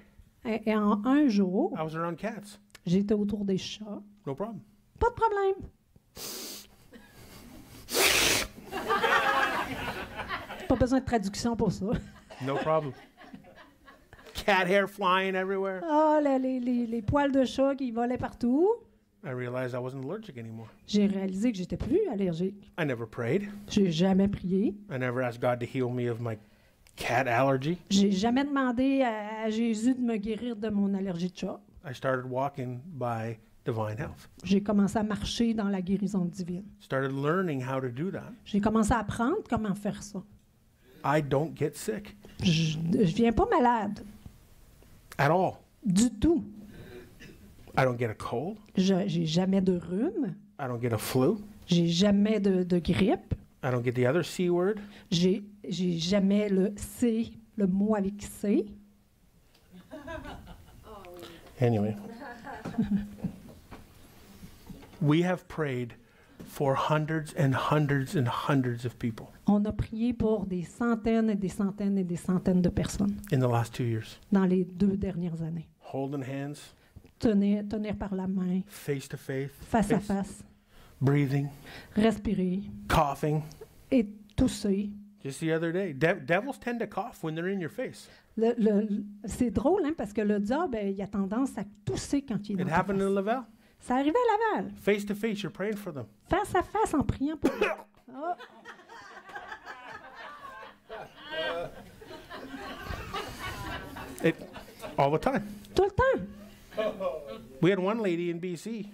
Et un jour, I was around cats. j'étais autour des chats. No problem. Pas de problème. Pas besoin de traduction pour ça. No problem. Cat hair flying everywhere. Ah, les poils de chat qui volaient partout. I realized I wasn't allergic anymore. J'ai réalisé que j'étais plus allergique. I never prayed. J'ai jamais prié. I never asked God to heal me of my cat allergy. J'ai jamais demandé à Jésus de me guérir de mon allergie de chat. I started walking by divine health. J'ai commencé à marcher dans la guérison divine. Started learning how to do that. J'ai commencé à apprendre comment faire ça. I don't get sick Je viens pas malade at all. du tout. I don't get a cold. J'ai jamais de rhume. I don't get a flu. J'ai jamais de grippe. I don't get the other C word. J'ai jamais le C, le mot avec C. Anyway. We have prayed for hundreds and hundreds and hundreds of people On a prié pour des centaines et des centaines et des centaines de personnes in the last 2 years. dans les 2 dernières années. Holding hands, Tenir par la main, face to face, face à face, breathing, respirer coughing. et tousser. Just the other day, devils tend to cough when they're in your face. C'est drôle, hein, parce que le diable, il a tendance à tousser quand il est It dans ta happened in face. Laval. Ça arrivait à Laval, Face to face, you're praying for them. face à face, en priant pour eux. Ah, All the time. tout le temps. We had one lady in BC.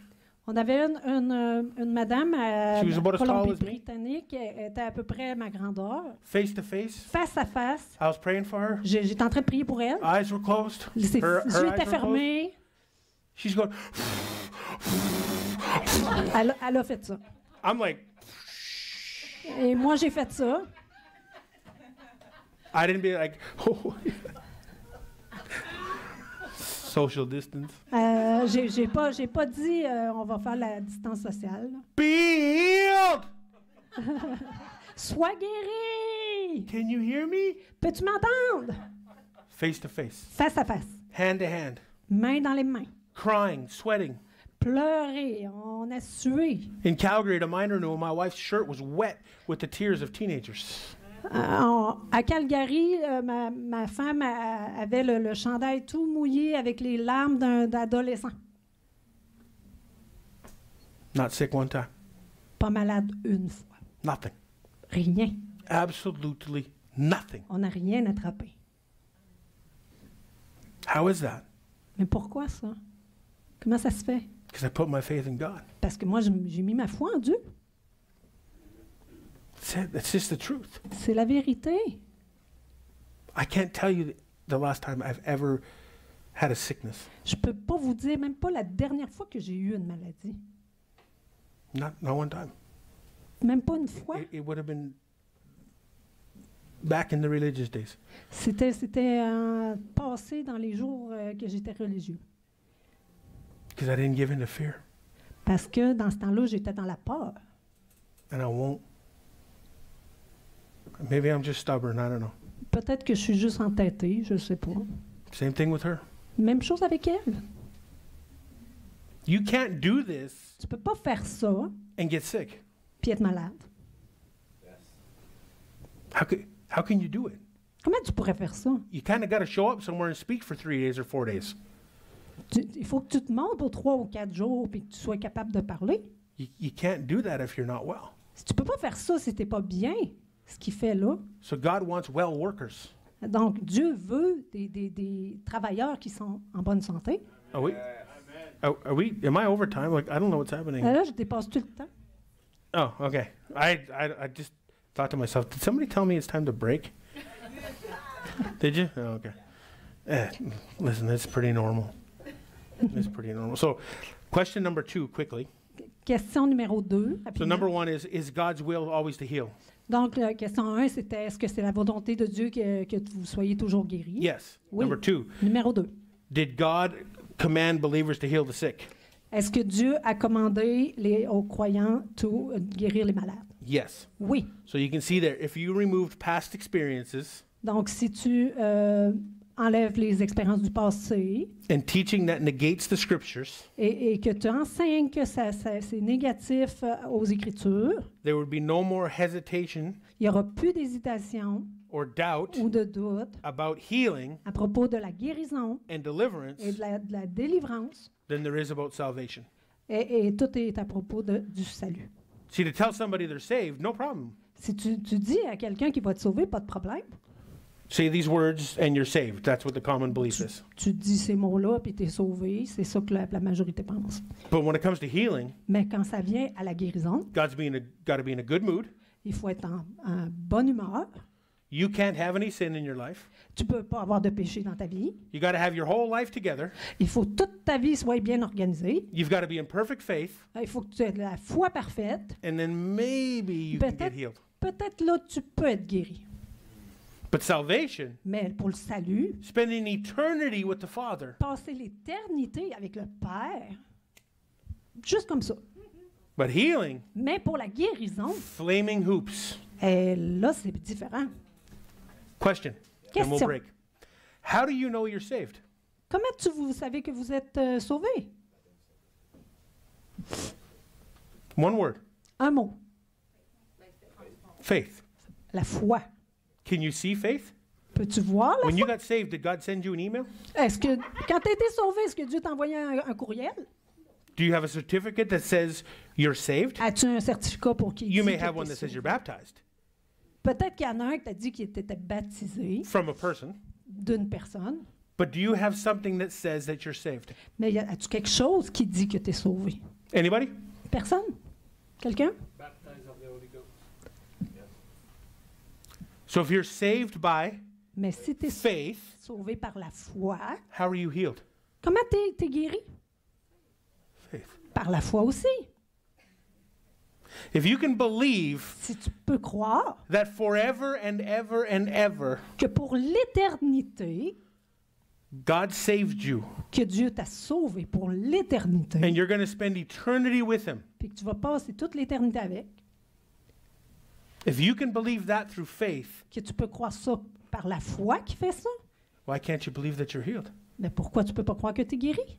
On avait une madame à She was about as tall as me. Colombie-Britannique, elle était à peu près à ma grandeur. Face to face. Face à face, I was praying for her. j'étais en train de prier pour elle. Eyes were closed. Ses Her yeux eyes étaient were closed. fermés. She's going, Elle a fait ça. I'm like, Et moi, j'ai fait ça. I didn't be like, oh. Social distance. J'ai pas dit on va faire la distance sociale. Là. Be healed. Sois guéri! Can you hear me? Peux-tu m'entendre? Face to face, Face à face, hand to hand, main dans les mains. crying, sweating. Pleurer, on a sué. In Calgary, at a minor renewal, my wife's shirt was wet with the tears of teenagers. À Calgary, ma femme avait le chandail tout mouillé avec les larmes d'adolescent. Not sick one time. Pas malade une fois. Nothing. Rien. Absolutely nothing. On n'a rien attrapé. How is that? Mais pourquoi ça? Comment ça se fait? Because I put my faith in God. Parce que moi, j'ai mis ma foi en Dieu. That's just the truth. C'est la vérité. I can't tell you the last time I've ever had a sickness. Je peux pas vous dire, même pas la dernière fois que j'ai eu une maladie. Not one time. Même pas une fois. It would have been back in the religious days. C'était passé dans les jours que j'étais religieux. Because I didn't give in to fear. Parce que dans ce temps-là, j'étais dans la peur. And I won't. Maybe I'm just stubborn. I don't know. Peut-être que je suis juste entêtée, je sais pas. Same thing with her. Même chose avec elle. You can't do this Tu peux pas faire ça and get sick. puis être malade. How can you do it? Comment tu pourrais faire ça? You kind of got to show up somewhere and speak for 3 days or 4 days. Il faut que tu te montres pour 3 ou 4 jours puis que tu sois capable de parler. You can't do that if you're not well. Tu peux pas faire ça si t'es pas bien, ce qu'il fait là. So God wants well workers. Donc, Dieu veut des travailleurs qui sont en bonne santé. Are we? Am I overtime? Like, I don't know what's happening. Là, je dépasse tout le temps. Oh, okay. I just thought to myself, did somebody tell me it's time to break? Did you? Oh, okay. Listen, it's pretty normal. It's pretty normal. So, question number 2, quickly. Question numéro 2. So, number 1 is God's will always to heal? Donc, question 1, c'était est-ce que c'est la volonté de Dieu que vous soyez toujours guéris? Yes. Oui. Number 2, Numéro 2. did God command believers to heal the sick? Est-ce que Dieu a commandé aux croyants de guérir les malades? Yes. Oui. So you can see there, if you removed past experiences Donc, si tu enlèves les expériences du passé and teaching that negates the scriptures, et que tu enseignes que c'est négatif aux Écritures, there would be no more hesitation il n'y aura plus d'hésitation or doubt ou de doute about healing à propos de la guérison and deliverance et de la délivrance. than there is about salvation. Et tout est à propos du salut. See, to tell somebody they're saved, no problem. Si tu dis à quelqu'un qui va te sauver, pas de problème. Say these words and you're saved. That's what the common belief is. Tu dis ces mots-là, puis tu es sauvé. C'est ça que la majorité pense. But when it comes to healing, Mais quand ça vient à la guérison, got to be in a good mood. il faut être en bonne humeur. You can't have any sin in your life. Tu peux pas avoir de péché dans ta vie. You got to have your whole life together. Il faut que toute ta vie soit bien organisée. You've got to be in perfect faith. Il faut que tu aies la foi parfaite. And then maybe you can get healed. Peut-être là, tu peux être guéri. But salvation, Mais pour le salut, spending eternity with the Father, passer l'éternité avec le Père, juste comme ça. but healing, Mais pour la guérison, flaming hoops. là, c'est différent. Question, then we'll Question. break. How do you know you're saved? Comment vous savez que vous êtes sauvé? One word, Un mot, faith. la foi. Can you see faith? Peux-tu voir la When you foi? got saved, did God send you an email? Est-ce que, quand tu as été sauvé, est-ce que Dieu t'a envoyé un courriel? Do you have a certificate that says you're saved? As-tu un certificat pour qui You dit may que have t'es one that says sauvé? you're baptized Peut-être qu'il y en a un qui t'a dit qu'il était baptisé from a person, d'une personne, but do you have something that says that you're saved? mais as-tu quelque chose qui dit que tu es sauvé? Anybody? Personne? Quelqu'un? So if you're saved by Mais si tu es faith, sauvé par la foi, how are you healed? comment tu es guéri? Faith. Par la foi aussi. If you can believe Si tu peux croire that forever and ever and ever que pour l'éternité, God saved you que Dieu t'a sauvé pour l'éternité, and you're going to spend eternity with Him, puis que tu vas passer toute l'éternité avec, if you can believe that through faith, que tu peux croire ça par la foi qui fait ça, why can't you believe that you're healed? mais pourquoi tu peux pas croire que tu es guéri?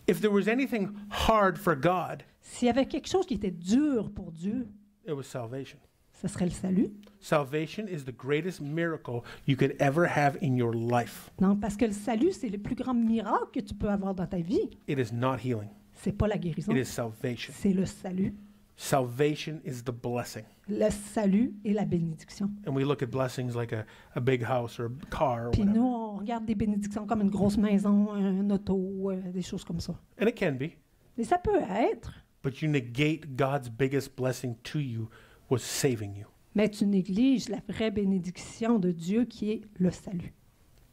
If there was anything hard for God, S'il y avait quelque chose qui était dur pour Dieu, it was salvation. ce serait le salut. Salvation is the greatest miracle you could ever have in your life. Non, parce que le salut, c'est le plus grand miracle que tu peux avoir dans ta vie. It is not healing. C'est pas la guérison, It is salvation. c'est le salut. Salvation is the blessing. Le salut et la bénédiction. And we look at blessings like a big house or a car or Puis nous, whatever. on regarde des bénédictions comme une grosse maison, un auto, des choses comme ça. And it can be. Mais ça peut être, But you negate God's biggest blessing to you was saving you. mais tu négliges la vraie bénédiction de Dieu qui est le salut.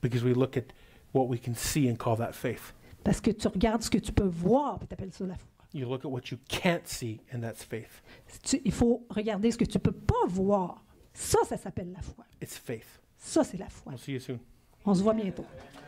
Because we look at what we can see and call that faith. Parce que tu regardes ce que tu peux voir, puis tu appelles ça la foi. You look at what you can't see, and that's faith. Il faut regarder ce que tu peux pas voir. Ça s'appelle la foi. It's faith. Ça, c'est la foi. We'll see you soon. On se voit bientôt.